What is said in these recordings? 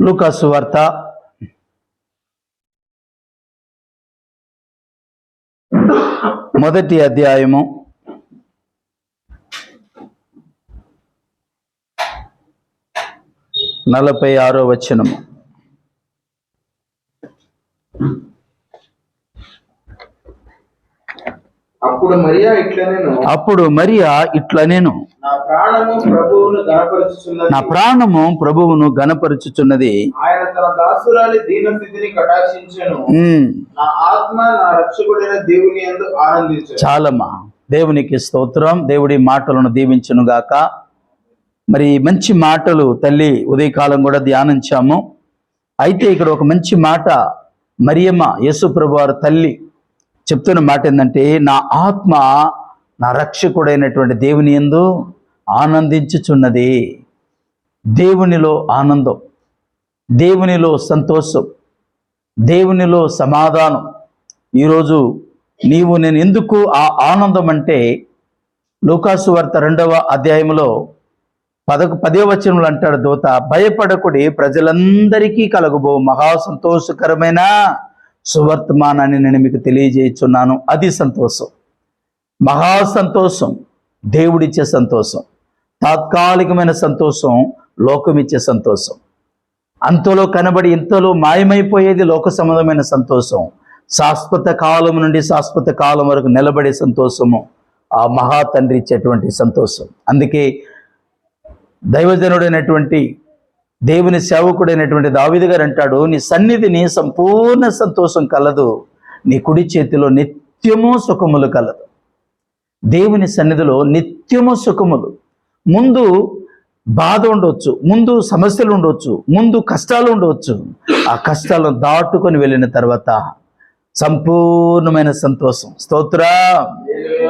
లూకా సువార్త 1వ అధ్యాయము 46వ వచనము. అప్పుడు మరియా ఇట్లనేను, నా ప్రాణము ప్రభువును గణపరచుచున్నది. ఆయన తన దాసురాలి దీనస్థితిని కటాక్షించెను. నా ఆత్మ నా రక్షకుడైన దేవుని యందు ఆనందించెను. చాలమ్మా, దేవునికి స్తోత్రం. దేవుడి మాటలను దీవించును గాక. మరి మంచి మాటలు తల్లి ఉదయకాలం కూడా ధ్యానించాము. అయితే ఇక్కడ ఒక మంచి మాట మరియమ్మ యేసు ప్రభువారి తల్లి చెప్తున్న మాట ఏంటంటే, నా ఆత్మ నా రక్షకుడైనటువంటి దేవుని యందు ఆనందించుచున్నది. దేవునిలో ఆనందం, దేవునిలో సంతోషం, దేవునిలో సమాధానం. ఈరోజు నేను ఎందుకు ఆ ఆనందం అంటే, లూకా సువార్త 2వ అధ్యాయంలో 10వ వచనంలో అంటాడు దూత, భయపడకుడి, ప్రజలందరికీ కలుగబో మహా సంతోషకరమైన సువర్తమానాన్ని నేను మీకు తెలియజేయుచున్నాను. అది సంతోషం, మహా సంతోషం, దేవుడిచ్చే సంతోషం. తాత్కాలికమైన సంతోషం, లోకమిచ్చే సంతోషం. అంతలో కనబడి ఇంతలో మాయమైపోయేది లోక సంబంధమైన సంతోషం. శాశ్వత కాలం నుండి శాశ్వత కాలం వరకు నిలబడే సంతోషము ఆ మహా తండ్రి ఇచ్చేటువంటి సంతోషం. అందుకే దైవజనుడైనటువంటి దేవుని సేవకుడైనటువంటి దావీదు గారు అంటాడు, నీ సన్నిధిని సంపూర్ణ సంతోషం కలదు, నీ కుడి చేతిలో నిత్యము సుఖములు కలదు. దేవుని సన్నిధిలో నిత్యము సుఖములు. ముందు బాధ ఉండవచ్చు, ముందు సమస్యలు ఉండవచ్చు, ముందు కష్టాలు ఉండవచ్చు. ఆ కష్టాలను దాటుకొని వెళ్ళిన తర్వాత సంపూర్ణమైన సంతోషం. స్తోత్రం.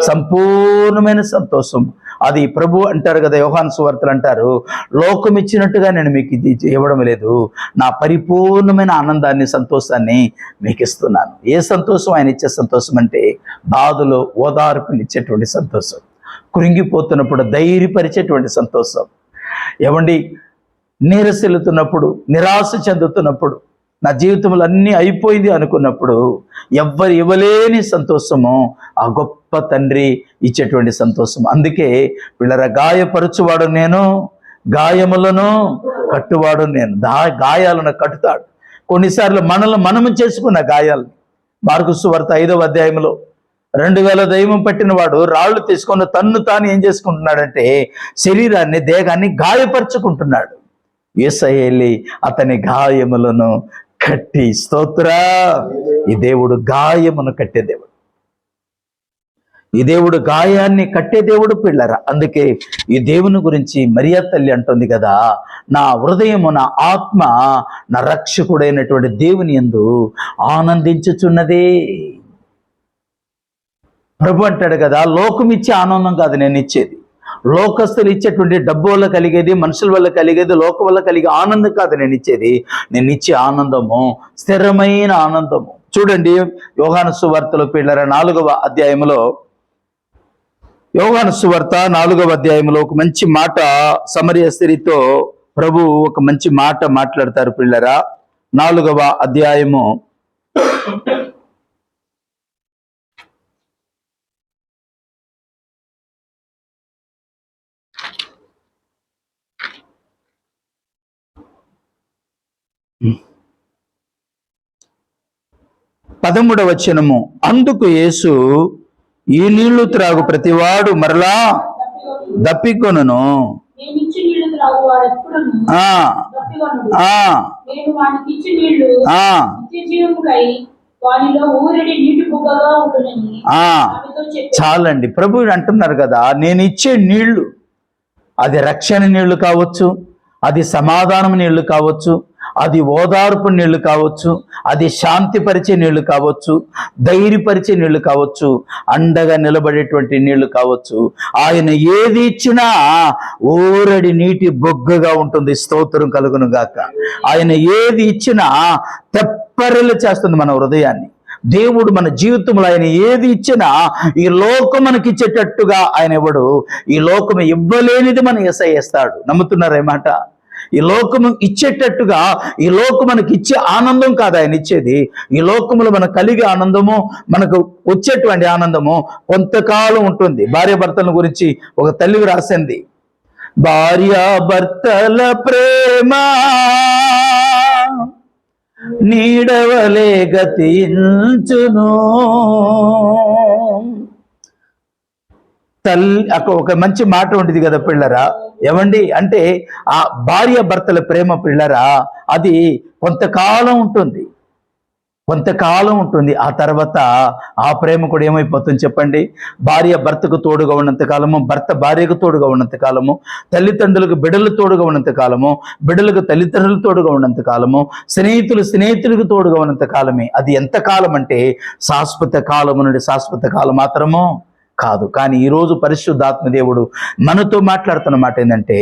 సంపూర్ణమైన సంతోషం. అది ప్రభు అంటారు కదా, యోహాను సువార్తలు అంటారు, లోకం ఇచ్చినట్టుగా నేను మీకు ఇది ఇవ్వడం లేదు, నా పరిపూర్ణమైన ఆనందాన్ని, సంతోషాన్ని మీకు ఇస్తున్నాను. ఏ సంతోషం? ఆయన ఇచ్చే సంతోషం అంటే బాధలో ఓదార్పునిచ్చేటువంటి సంతోషం, కృంగిపోతున్నప్పుడు ధైర్యపరిచేటువంటి సంతోషం. ఏమండి, నీరసిల్లుతున్నప్పుడు, నిరాశ చెందుతున్నప్పుడు, నా జీవితంలో అన్నీ అయిపోయింది అనుకున్నప్పుడు ఎవ్వరు ఇవ్వలేని సంతోషము ఆ గొప్ప తండ్రి ఇచ్చేటువంటి సంతోషం. అందుకే వీళ్ళ గాయపరచువాడు నేను, గాయములను కట్టువాడు నేను. గాయాలను కట్టుతాడు. కొన్నిసార్లు మనము చేసుకున్న గాయాలు. మార్కు సువార్త 5వ అధ్యాయంలో 2000 దయ్యం పట్టిన వాడు రాళ్ళు తీసుకొని తన్ను తాను ఏం చేసుకుంటున్నాడంటే, శరీరాన్ని, దేహాన్ని గాయపరుచుకుంటున్నాడు. యేసయ్య వెళ్ళి అతని గాయములను కట్టి, స్తోత్ర. ఈ దేవుడు గాయమును కట్టే దేవుడు, ఈ దేవుడు గాయాన్ని కట్టే దేవుడు పిల్లరా. అందుకే ఈ దేవుని గురించి మరియా తల్లి అంటుంది కదా, నా హృదయము, నా ఆత్మ నా రక్షకుడైనటువంటి దేవుని యందు ఆనందించుచున్నదే. ప్రభు అంటాడు కదా, లోకం ఇచ్చే ఆనందం కాదు నేను ఇచ్చేది. లోకస్తులు ఇచ్చేటువంటి డబ్బు వల్ల కలిగేది, మనుషుల వల్ల కలిగేది, లోకం వల్ల కలిగే ఆనందం కాదు నేను ఇచ్చేది. నేను ఇచ్చే ఆనందము స్థిరమైన ఆనందము. చూడండి, యోహాను సువార్తలో పిల్లల 4వ అధ్యాయంలో, యోహాను సువార్త 4వ అధ్యాయంలో ఒక మంచి మాట సమరయ స్త్రీతో ప్రభు ఒక మంచి మాట మాట్లాడతారు పిల్లరా. 4వ అధ్యాయము 13వ వచనము. అందుకు యేసు, ఈ నీళ్లు త్రాగు ప్రతివాడు మరలా దప్పికొనును. చాలండి, ప్రభు అంటున్నారు కదా, నేను ఇచ్చే నీళ్లు, అది రక్షణ నీళ్లు కావచ్చు, అది సమాధానం నీళ్లు కావచ్చు, అది ఓదార్పు నీళ్లు కావచ్చు, అది శాంతిపరిచే నీళ్లు కావచ్చు, ధైర్యపరిచే నీళ్లు కావచ్చు, అండగా నిలబడేటువంటి నీళ్లు కావచ్చు. ఆయన ఏది ఇచ్చినా ఊరడి నీటి బొగ్గగా ఉంటుంది. స్తోత్రం కలుగును గాక. ఆయన ఏది ఇచ్చినా తెప్పరిల్లు చేస్తుంది మన హృదయాన్ని. దేవుడు మన జీవితంలో ఆయన ఏది ఇచ్చినా ఈ లోకం మనకి ఇచ్చేటట్టుగా ఆయన ఇవ్వడు. ఈ లోకం ఇవ్వలేనిది మన యేసయ్య ఇస్తాడు. నమ్ముతున్నారా ఈ మాట? ఈ లోకము ఇచ్చేటట్టుగా ఈ లోకం మనకి ఇచ్చే ఆనందం కాదు ఆయన ఇచ్చేది. ఈ లోకములో మనకు కలిగే ఆనందము, మనకు వచ్చేటువంటి ఆనందము కొంతకాలం ఉంటుంది. భార్యాభర్తల గురించి ఒక తల్లి రాసింది, భార్యాభర్తల ప్రేమ నీడవలే గతించును. అక్కడ ఒక మంచి మాట ఉంటుంది కదా పిల్లరా, ఏమండి అంటే ఆ భార్య భర్తల ప్రేమ పిల్లరా అది కొంతకాలం ఉంటుంది, కొంతకాలం ఉంటుంది. ఆ తర్వాత ఆ ప్రేమ కూడా ఏమైపోతుంది చెప్పండి? భార్య భర్తకు తోడుగా ఉన్నంత కాలము, భర్త భార్యకు తోడుగా ఉన్నంత కాలము, తల్లిదండ్రులకు బిడ్డలు తోడుగా ఉన్నంత కాలము, బిడ్డలకు తల్లిదండ్రులు తోడుగా ఉన్నంత కాలము, స్నేహితులకు తోడుగా ఉన్నంత కాలమే. అది ఎంత కాలం అంటే శాశ్వత కాలము నుండి శాశ్వత కాలం మాత్రము కాదు. కానీ ఈరోజు పరిశుద్ధాత్మ దేవుడు మనతో మాట్లాడుతున్న మాట ఏంటంటే,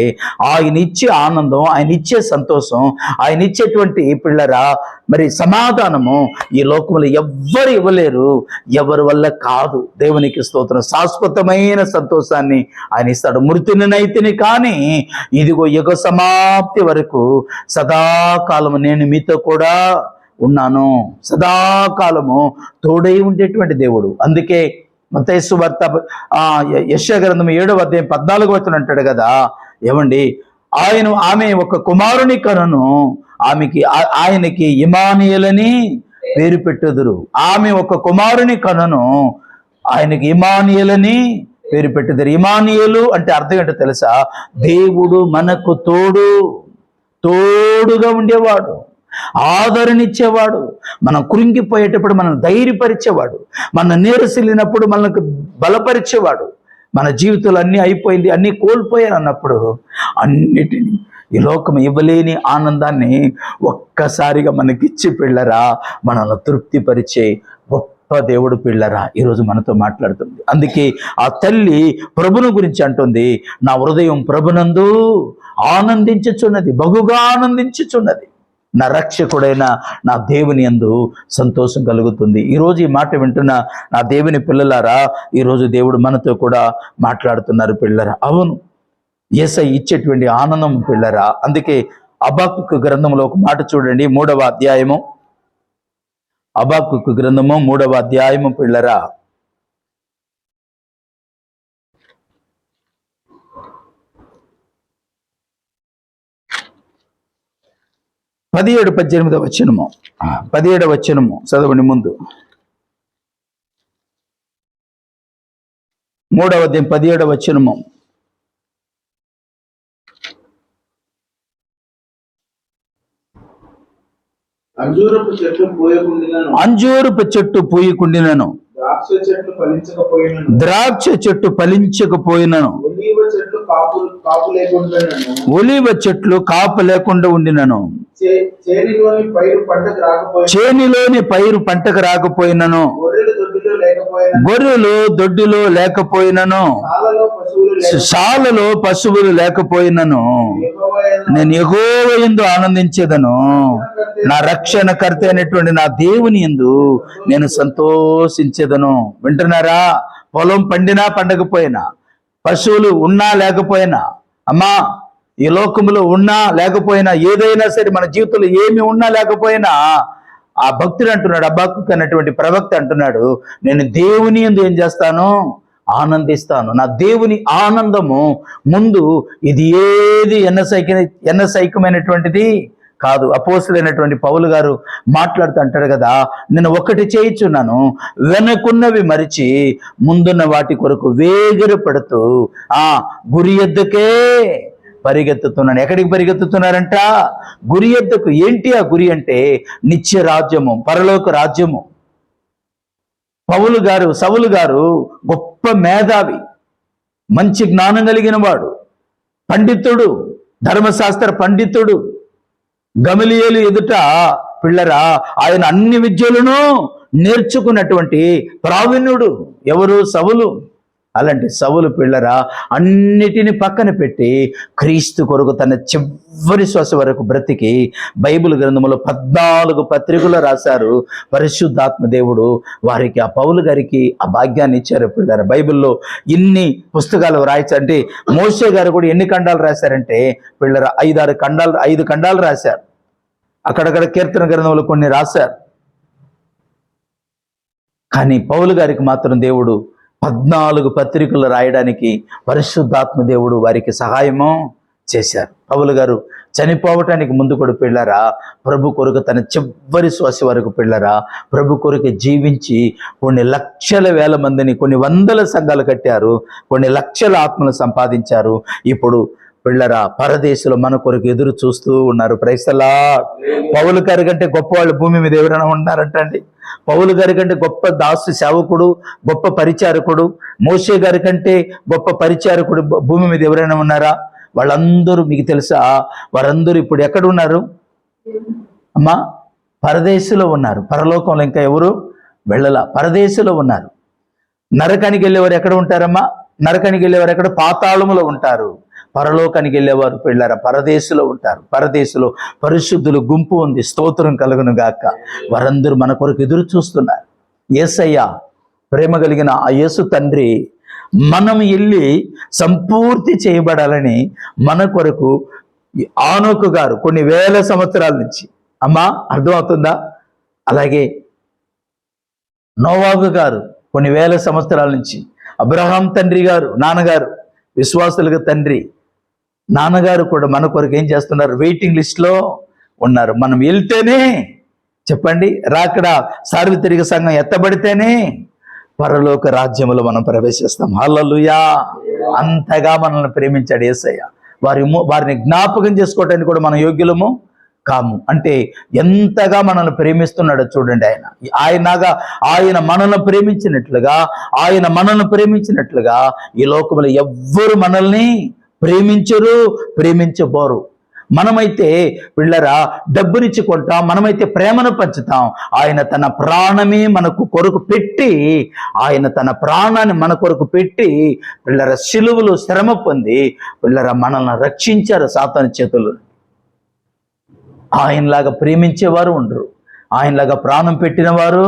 ఆయన ఇచ్చే ఆనందం, ఆయన ఇచ్చే సంతోషం, ఆయన ఇచ్చేటువంటి పిల్లరా మరి సమాధానము ఈ లోకంలో ఎవ్వరు ఇవ్వలేరు, ఎవరి వల్ల కాదు. దేవునికి స్తోత్రం. శాశ్వతమైన సంతోషాన్ని ఆయన ఇస్తాడు. మృతునినైతిని కానీ ఇదిగో యుగ సమాప్తి వరకు సదాకాలము నేను మీతో కూడా ఉన్నాను. సదాకాలము తోడై ఉండేటువంటి దేవుడు. అందుకే మత్తయి సువార్త యెషయా గ్రంథం 7వ అధ్యాయం 14వ వచనం అంటాడు కదా, ఏమండి ఆమె ఒక కుమారుని కనును, ఆయనకి ఇమానుయేలని పేరు పెట్టుదురు. ఆమె ఒక కుమారుని కనును, ఆయనకి ఇమానుయేలని పేరు పెట్టుదురు. ఇమానుయేలు అంటే అర్థం ఏంటో తెలుసా? దేవుడు మనకు తోడుగా ఉండేవాడు, ఆదరణిచ్చేవాడు, మనం కృంగిపోయేటప్పుడు మనం ధైర్యపరిచేవాడు, మన నీరసిల్లినప్పుడు మనకు బలపరిచేవాడు. మన జీవితంలో అన్నీ అయిపోయింది, అన్నీ కోల్పోయాను అన్నప్పుడు అన్నిటినీ ఈ లోకం ఇవ్వలేని ఆనందాన్ని ఒక్కసారిగా మనకిచ్చి పిల్లరా మనల్ని తృప్తిపరిచే గొప్ప దేవుడు పిల్లరా ఈరోజు మనతో మాట్లాడుతుంది. అందుకే ఆ తల్లి ప్రభుని గురించి అంటుంది, నా హృదయం ప్రభునందు ఆనందించుచున్నది, బహుగా ఆనందించుచున్నది, నా రక్షకుడైన నా దేవుని యందు సంతోషం కలుగుతుంది. ఈరోజు ఈ మాట వింటున్న నా దేవుని పిల్లలారా, ఈరోజు దేవుడు మనతో కూడా మాట్లాడుతున్నారు పిల్లరా. అవును, యేసయ్య ఇచ్చేటువంటి ఆనందం పిల్లరా. అందుకే హబక్కూకు గ్రంథంలో ఒక మాట చూడండి, 3వ అధ్యాయము, హబక్కూకు గ్రంథము 3వ అధ్యాయము పిల్లరా, 17-18 వచనము, 17వ వచనము చదవండి ముందు. 3వ అధ్యాయం 17వ వచనము. అంజూరపు చెట్టు పూయకుండినను, ద్రాక్ష చెట్టు ఫలించకపోయినను, ఒలీవ చెట్లు కాపు లేకుండా ఉండినను, చేనిలోని పైరు పంటకు రాకపోయినను, గొర్రెలు దొడ్డిలో లేకపోయినను, శాలలో పశువులు లేకపోయినను, నేను యెహోవా యందు ఆనందించేదను, నా రక్షణకర్త అయినటువంటి నా దేవుని యందు నేను సంతోషించేదను. వింటున్నారా? పొలం పండినా పండకపోయినా, పశువులు ఉన్నా లేకపోయినా, అమ్మా ఈ లోకములో ఉన్నా లేకపోయినా, ఏదైనా సరే మన జీవితంలో ఏమి ఉన్నా లేకపోయినా, ఆ భక్తుడు అంటున్నాడు, హబక్కూకు అన్నటువంటి ప్రవక్త అంటున్నాడు, నేను దేవుని యందు ఏం చేస్తాను? ఆనందిస్తాను. నా దేవుని ఆనందము ముందు ఇది ఏది ఎన్నసైకమైనటువంటిది కాదు. అపోస్తులైనటువంటి పౌలు గారు మాట్లాడుతూ అంటాడు కదా, నేను ఒకటి చేయుచున్నాను, వెనకున్నవి మరిచి ముందున్న వాటి కొరకు వేగిర పడుతూ గురి ఎద్దుకే పరిగెత్తుతున్నాను. ఎక్కడికి పరిగెత్తుతున్నారంట? గురి ఎద్దుకు. ఏంటి ఆ గురి అంటే? నిత్య రాజ్యము, పరలోక రాజ్యము. సౌలు గారు గొప్ప మేధావి, మంచి జ్ఞానం కలిగిన వాడు, పండితుడు, ధర్మశాస్త్ర పండితుడు. గమలీయేలు ఎదుట పిల్లరా ఆయన అన్ని విద్యలను నేర్చుకున్నటువంటి ప్రావీణ్యుడు. ఎవరు? సౌలు. అలాంటి సౌలు పిల్లరా అన్నిటిని పక్కన పెట్టి క్రీస్తు కొరకు తన చివరి శ్వాస వరకు బ్రతికి బైబిల్ గ్రంథంలో 14 పత్రికలు రాశారు. పరిశుద్ధాత్మ దేవుడు వారికి, ఆ పౌలు గారికి ఆ భాగ్యాన్ని ఇచ్చారు. పిల్లరా బైబిల్లో ఇన్ని పుస్తకాలు రాయచ్చు అంటే మోషే గారు కూడా ఎన్ని ఖండాలు రాశారంటే పిల్లరా 5 ఖండాలు రాశారు. అక్కడక్కడ కీర్తన గ్రంథంలో కొన్ని రాశారు. కానీ పౌలు గారికి మాత్రం దేవుడు 14 పత్రికలు రాయడానికి పరిశుద్ధాత్మ దేవుడు వారికి సహాయము చేశారు. పౌలు గారు చనిపోవటానికి ముందు కూడా పిల్లరా ప్రభు కొరకు తన చివరి శ్వాస వరకు పిల్లరా ప్రభు కొరకు జీవించి కొన్ని లక్షల వేల మందిని, కొన్ని వందల సంఘాలు కట్టారు, కొన్ని లక్షల ఆత్మలు సంపాదించారు. ఇప్పుడు పిల్లరా పరదేశంలో మన కొరకు ఎదురు చూస్తూ ఉన్నారు. Praise the lord. పౌలు గారి కంటే గొప్ప వాళ్ళు భూమి మీద ఎవరైనా ఉన్నారంటండి? పౌలు గారి కంటే గొప్ప దాసు సేవకుడు, గొప్ప పరిచారకుడు, మోషే గారి కంటే గొప్ప పరిచారకుడు భూమి మీద ఎవరైనా ఉన్నారా? వాళ్ళందరూ మీకు తెలుసా, వారందరూ ఇప్పుడు ఎక్కడ ఉన్నారు అమ్మా? పరదేశంలో ఉన్నారు. పరలోకంలో ఇంకా ఎవరు వెళ్ళలా, పరదేశంలో ఉన్నారు. నరకానికి వెళ్ళేవారు ఎక్కడ ఉంటారమ్మా? నరకానికి వెళ్ళేవారు ఎక్కడ? పాతాళములో ఉంటారు. పరలోకానికి వెళ్ళేవారు పిల్లరా పరదేశంలో ఉంటారు. పరదేశంలో పరిశుద్ధులు గుంపు ఉంది. స్తోత్రం కలుగును గాక. వారందరూ మన కొరకు ఎదురు చూస్తున్నారు. యేసయ్య ప్రేమ కలిగిన ఆ యేసు తండ్రి మనం వెళ్ళి సంపూర్తి చేయబడాలని మన కొరకు ఆనోకు గారు కొన్ని వేల సంవత్సరాల నుంచి, అమ్మా అర్థమవుతుందా? అలాగే నోవాహు గారు కొన్ని వేల సంవత్సరాల నుంచి, అబ్రహాం తండ్రి గారు, నాన్నగారు, విశ్వాసులుగా తండ్రి నాన్నగారు కూడా మన కొరకు ఏం చేస్తున్నారు? వెయిటింగ్ లిస్ట్లో ఉన్నారు. మనం వెళ్తేనే చెప్పండి, రాకడ సార్వత్రిక సంఘం ఎత్తబడితేనే పరలోక రాజ్యములో మనం ప్రవేశిస్తాం. హల్లెలూయా. అంతగా మనల్ని ప్రేమించాడు యేసయ్య. వారిని జ్ఞాపకం చేసుకోవడానికి కూడా మనం యోగ్యులము కాము. అంటే ఎంతగా మనల్ని ప్రేమిస్తున్నాడో చూడండి. ఆయన మనల్ని ప్రేమించినట్లుగా ఈ లోకంలో ఎవ్వరు మనల్ని ప్రేమించబోరు. మనమైతే పిల్లరా డబ్బునిచ్చి కొంటాం, మనమైతే ప్రేమను పంచుతాం. ఆయన తన ప్రాణమే మనకు కొరకు పెట్టి, ఆయన తన ప్రాణాన్ని మన కొరకు పెట్టి పిల్లరా సిలువలో శ్రమ పొంది పిల్లరా మనల్ని రక్షించారు సాతాను చేతులు. ఆయనలాగా ప్రేమించేవారు ఉండరు, ఆయనలాగా ప్రాణం పెట్టిన వారు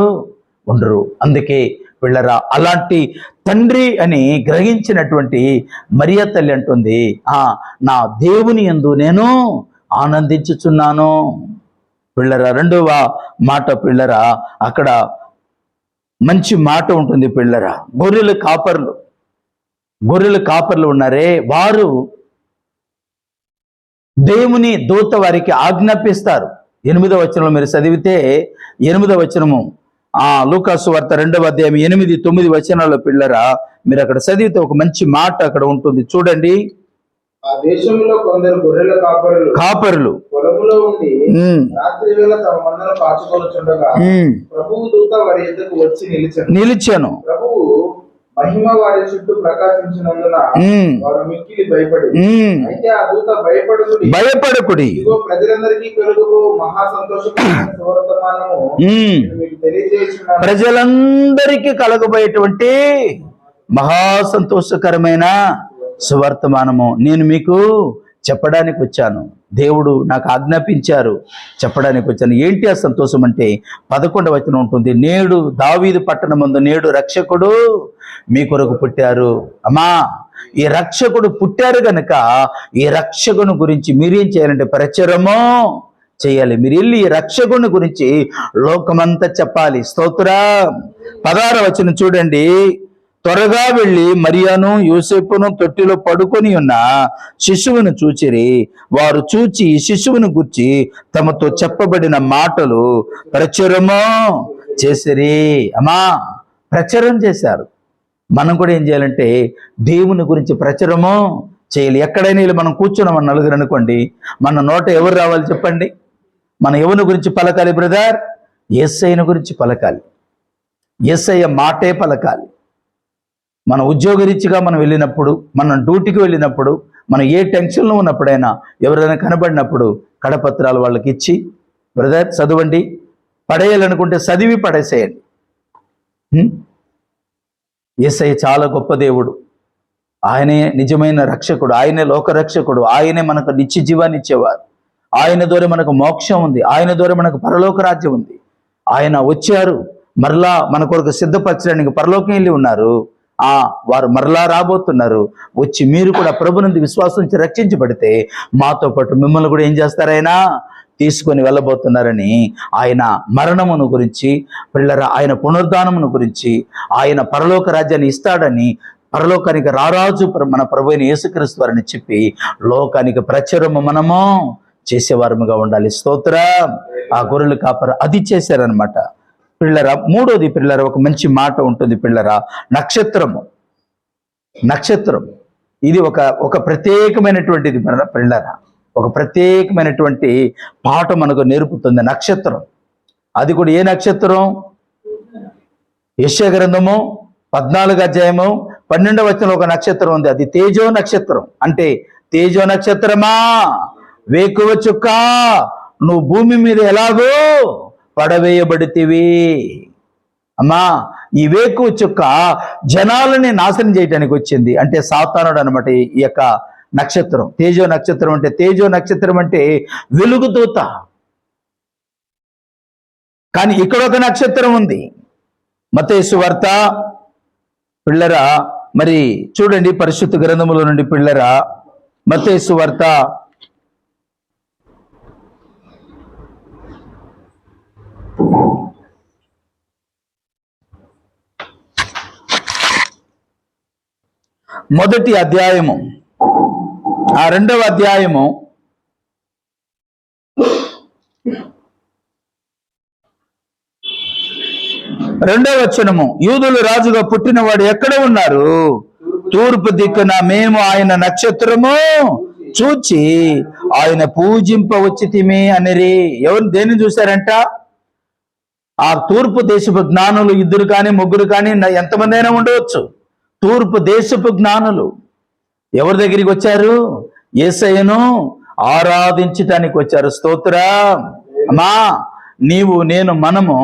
ఉండరు. అందుకే పిల్లరా అలాంటి తండ్రి అని గ్రహించినటువంటి మరియ తల్లి అంటుంది, నా దేవుని యందు నేను ఆనందించుచున్నాను. పిల్లరా రెండవ మాట పిల్లరా అక్కడ మంచి మాట ఉంటుంది పిల్లరా. గొర్రెల కాపర్లు ఉన్నారే, వారు దేవుని దూత వారికి ఆజ్ఞాపిస్తారు. 8వ వచనంలో మీరు చదివితే 8వ వచనము లూకాసు వార్త 2వ అధ్యాయం 8, 9 వచనాల్లో పిల్లరా మీరు అక్కడ చదివితే ఒక మంచి మాట అక్కడ ఉంటుంది చూడండి. ఆ దేశంలో కొందరు గొర్రెల కాపరులు పొలములో ఉండి రాత్రి వేళ తమ మందను కాచుకొనుచుండగా ప్రభువు దూత వారి యొద్దకు వచ్చి నిలిచెను. ప్రభువు మహిమ వారి చుట్టూ ప్రకాశించినందున వారు మిక్కిలి భయపడి, అయితే ఆ దూత భయపడకుడి, ఇదిగో ప్రజలందరికీ కలుగు మహా సంతోషకరమైన సువర్తమానము మీకు తెలియజేయుచున్నాను. ప్రజలందరికీ కలగబోయేటువంటి మహా సంతోషకరమైన సువర్తమానము నేను మీకు చెప్పడానికి వచ్చాను. దేవుడు నాకు ఆజ్ఞాపించారు, చెప్పడానికి వచ్చాను. ఏంటి ఆ సంతోషం అంటే 11వ వచనం ఉంటుంది, నేడు దావీదు పట్టణమందు నేడు రక్షకుడు మీ కొరకు పుట్టారు. అమ్మా ఈ రక్షకుడు పుట్టారు గనక ఈ రక్షకుని గురించి మీరేం చేయాలంటే ప్రచారము చేయాలి. మీరు వెళ్ళి ఈ రక్షకుని గురించి లోకమంతా చెప్పాలి. స్తోత్రం. 16వ వచనం చూడండి, త్వరగా వెళ్ళి మరియాను యోసేపును తొట్టిలో పడుకొని ఉన్న శిశువును చూచిరి. వారు చూచి ఈ శిశువును గుర్చి తమతో చెప్పబడిన మాటలు ప్రచురము చేసిరి. అమ్మా ప్రచారం చేశారు. మనం కూడా ఏం చేయాలంటే దేవుని గురించి ప్రచారము చేయాలి. ఎక్కడైనా మనం కూర్చున్నామని నలుగురు అనుకోండి, మన నోట ఎవరు రావాలి చెప్పండి? మనం ఎవరి గురించి పలకాలి బ్రదర్? యేసయ్యను గురించి పలకాలి. యేసయ్య మాటే పలకాలి. మన ఉద్యోగరీత్యాగా మనం వెళ్ళినప్పుడు, మనం డ్యూటీకి వెళ్ళినప్పుడు, మనం ఏ టెన్షన్లో ఉన్నప్పుడైనా ఎవరైనా కనబడినప్పుడు కడపత్రాలు వాళ్ళకి ఇచ్చి, బ్రదర్ చదవండి, పడేయాలనుకుంటే చదివి పడేసేయండి. యేసయ్య చాలా గొప్ప దేవుడు. ఆయనే నిజమైన రక్షకుడు, ఆయనే లోకరక్షకుడు, ఆయనే మనకు నిత్య జీవాన్ని ఇచ్చేవారు. ఆయన ద్వారా మనకు మోక్షం ఉంది, ఆయన ద్వారా మనకు పరలోక రాజ్యం ఉంది. ఆయన వచ్చారు, మరలా మన కొరకు సిద్ధపరచడానికి పరలోకం వెళ్ళి ఉన్నారు. వారు మరలా రాబోతున్నారు. వచ్చి మీరు కూడా ప్రభు నుండి విశ్వాసం నుంచి రక్షించబడితే మాతో పాటు మిమ్మల్ని కూడా ఏం చేస్తారైనా తీసుకొని వెళ్ళబోతున్నారని, ఆయన మరణమును గురించి పిల్లరా, ఆయన పునరుద్ధానమును గురించి, ఆయన పరలోక రాజ్యాన్ని ఇస్తాడని, పరలోకానికి రారాజు మన ప్రభు అయిన యేసుక్రీస్తు వారిని చెప్పి లోకానికి ప్రచురము మనము చేసేవారముగా ఉండాలి. స్తోత్రం. ఆ గొర్రెలు కాపర అది చేశారనమాట. పిల్లరా, మూడోది పిల్లరా, ఒక మంచి మాట ఉంటుంది పిల్లరా, నక్షత్రము. నక్షత్రం ఇది ఒక ప్రత్యేకమైనటువంటిది పిల్లరా, ఒక ప్రత్యేకమైనటువంటి పాట మనకు నేర్పుతుంది. నక్షత్రం అది కూడా ఏ నక్షత్రం? యెషయా గ్రంథము 14వ అధ్యాయము 12వ వచనంలో ఒక నక్షత్రం ఉంది. అది తేజో నక్షత్రం. అంటే తేజో నక్షత్రమా, వేకువ చుక్క, నువ్వు భూమి మీద ఎలాగో పడవేయబడితివి. అమ్మా, ఈ వేకువ చుక్క జనాలని నాశనం చేయడానికి వచ్చింది. అంటే సాతానుడు అనమాట ఈ యొక్క నక్షత్రం. తేజో నక్షత్రం అంటే, తేజో నక్షత్రం అంటే వెలుగుదూత. కానీ ఇక్కడ ఒక నక్షత్రం ఉంది. మత్తయి సువార్త పిల్లరా, మరి చూడండి పరిశుద్ధ గ్రంథములో నుండి పిల్లరా, మత్తయి సువార్త 1వ అధ్యాయము 2వ అధ్యాయము 2వ వచనము, యూదులు రాజుగా పుట్టినవాడు ఎక్కడ ఉన్నారు? తూర్పు దిక్కున మేము ఆయన నక్షత్రము చూచి ఆయన పూజింపవచ్చితిమి అనిరి. ఎవరు దేన్ని చూశారంట? ఆ తూర్పు దేశపు జ్ఞానులు, 2 కానీ 3 కానీ ఎంతమంది అయినా ఉండవచ్చు. తూర్పు దేశపు జ్ఞానులు ఎవరి దగ్గరికి వచ్చారు? యేసయ్యను ఆరాధించటానికి వచ్చారు. స్తోత్రం. అమ్మా, నీవు నేను మనము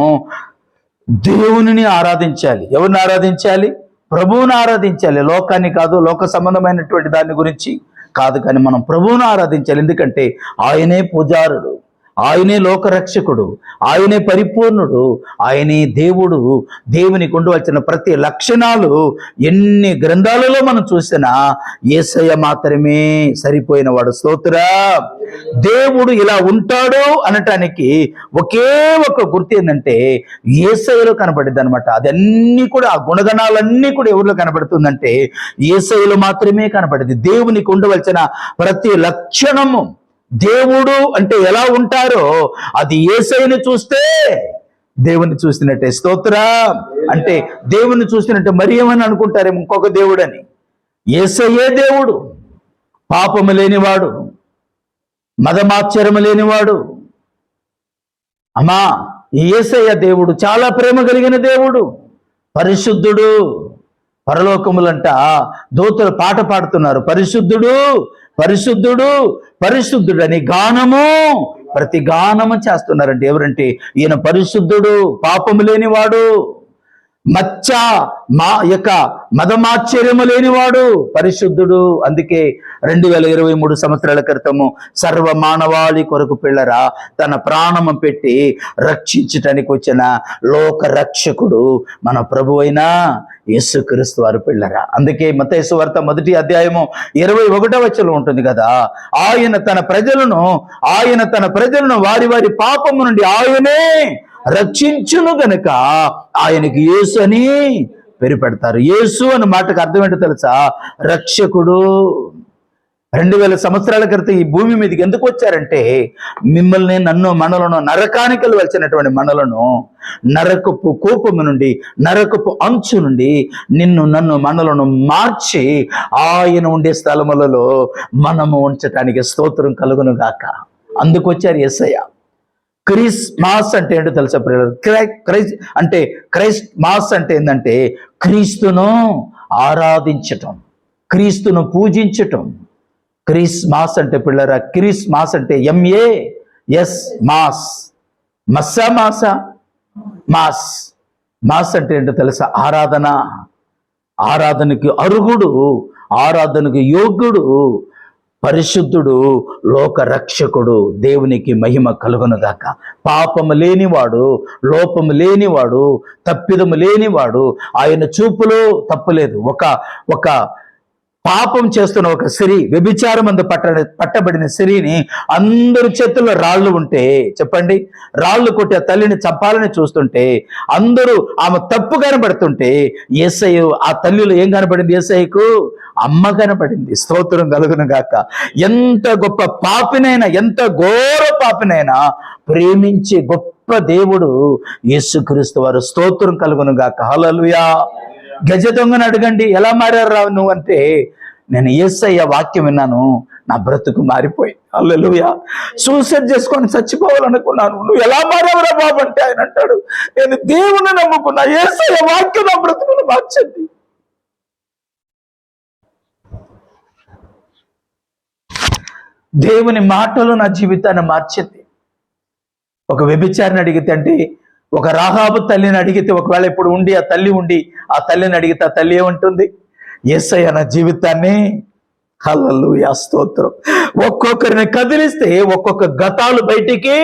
దేవునిని ఆరాధించాలి. ఎవరిని ఆరాధించాలి? ప్రభువుని ఆరాధించాలి. లోకాన్ని కాదు, లోక సంబంధమైనటువంటి దాని గురించి కాదు, కానీ మనం ప్రభువును ఆరాధించాలి. ఎందుకంటే ఆయనే పూజారుడు, ఆయనే లోకరక్షకుడు, ఆయనే పరిపూర్ణుడు, ఆయనే దేవుడు. దేవునికి ఉండవలసిన ప్రతి లక్షణాలు ఎన్ని గ్రంథాలలో మనం చూసినా యేసయ్య మాత్రమే సరిపోయిన వాడు. స్తోత్రం. దేవుడు ఇలా ఉంటాడు అనటానికి ఒకే ఒక గుర్తు ఏంటంటే యేసయ్యలో కనబడింది అనమాట. అదన్నీ కూడా, ఆ గుణగణాలన్నీ కూడా ఎవరిలో కనబడుతుందంటే యేసయ్యలో మాత్రమే కనబడింది. దేవునికి ఉండవలసిన ప్రతి లక్షణము, దేవుడు అంటే ఎలా ఉంటారో అది యేసయ్యను చూస్తే దేవుని చూసినట్టే. స్తోత్రం. అంటే దేవుని చూసినట్టే మరి ఏమని అనుకుంటారేమో ఇంకొక దేవుడని. యేసయ్యే దేవుడు, పాపము లేనివాడు, మదమాశ్చర్యము లేనివాడు. అమ్మా, యేసయ్య దేవుడు చాలా ప్రేమ కలిగిన దేవుడు, పరిశుద్ధుడు. పరలోకములంట దూతలు పాట పాడుతున్నారు, పరిశుద్ధుడు పరిశుద్ధుడు పరిశుద్ధుడు అని గానము, ప్రతి గానము చేస్తున్నారంటే ఎవరంటే ఈయన పరిశుద్ధుడు, పాపము లేనివాడు, మదమాశ్చర్యము లేనివాడు, పరిశుద్ధుడు. అందుకే 2023 సంవత్సరాల క్రితము సర్వ మానవాళి కొరకు పిల్లరా తన ప్రాణము పెట్టి రక్షించటానికి వచ్చిన లోక రక్షకుడు మన ప్రభు అయిన యేసుక్రీస్తు వారు పిల్లరా. అందుకే మత్తయి సువార్త 1వ అధ్యాయము 21వ వచనంలో ఉంటుంది కదా, ఆయన తన ప్రజలను వారి వారి పాపము నుండి ఆయనే రక్షించును గనుక ఆయనకి యేసు అని పేరు పెడతారు. యేసు అన్న మాటకు అర్థం ఏంటో తెలుసా? రక్షకుడు. 2000 సంవత్సరాల క్రితం ఈ భూమి మీదకి ఎందుకు వచ్చారంటే మిమ్మల్ని, నన్ను, మనలను, నరకానికి వెళ్ళవలసినటువంటి మనలను, నరకపు కోపము నుండి, నరకపు అంచు నుండి నిన్ను, నన్ను, మనలను మార్చి ఆయన ఉండే స్థలములలో మనము ఉంచటానికి స్తోత్రం కలుగును గాక. అందుకు వచ్చారు యేసయ్య. క్రిస్మాస్ అంటే ఏంటో తెలుసా? క్రైస్ట్ మాస్ అంటే ఏంటంటే క్రీస్తును ఆరాధించటం, క్రీస్తును పూజించటం. క్రిస్మాస్ అంటే పిల్లరా, క్రిస్మాస్ అంటే MAS మాస్, మాస్ అంటే ఏంటో తెలుసా? ఆరాధన. ఆరాధనకి అర్హుడు, ఆరాధనకు యోగ్యుడు, పరిశుద్ధుడు, లోక రక్షకుడు. దేవునికి మహిమ కలుగునుగాక. పాపము లేనివాడు, లోపము లేనివాడు, తప్పిదము లేనివాడు, ఆయన చూపులో తప్పులేదు. ఒక పాపం చేస్తున్న ఒక స్త్రీ, వ్యభిచారం అందు పట్టబడిన స్త్రీని అందరి చేతుల్లో రాళ్ళు ఉంటే, చెప్పండి, రాళ్ళు కొట్టి ఆ తల్లిని చంపాలని చూస్తుంటే, అందరూ ఆమె తప్పు కనబడుతుంటే, యేసయ్య ఆ తల్లిలో ఏం కనబడింది? యేసయ్యకు అమ్మ కనబడింది. స్తోత్రం కలుగును గాక. ఎంత గొప్ప పాపినైనా, ఎంత ఘోర పాపినైనా ప్రేమించే గొప్ప దేవుడు యేసుక్రీస్తు వారు. స్తోత్రం కలుగును గాక. హల్లెలూయా. గజ దొంగను అడగండి, ఎలా మారారు రావు నువ్వు అంటే, నేను యేసయ్య వాక్యం విన్నాను, నా బ్రతుకు మారిపోయి. హల్లెలూయా. సూసైడ్ చేసుకొని చచ్చిపోవాలనుకున్నాను. నువ్వు ఎలా మారావురా బాబు అంటే ఆయన అంటాడు, నేను దేవుని నమ్ముకున్నా, యేసయ్య వాక్యం నా బ్రతుకును మార్చింది. దేవుని మాటలు నా జీవితాన్ని మార్చింది. ఒక వ్యభిచారిని అడిగితే, అంటే ఒక రాహాబు తల్లిని అడిగితే, ఒకవేళ ఇప్పుడు ఉండి ఆ తల్లిని అడిగితే ఆ తల్లి ఏముంటుంది? యేసయ్య నా జీవితాన్ని. హల్లెలూయా, స్తోత్రం. ఒక్కొక్కరిని కదిలిస్తే ఒక్కొక్క గతాలు బయటికి,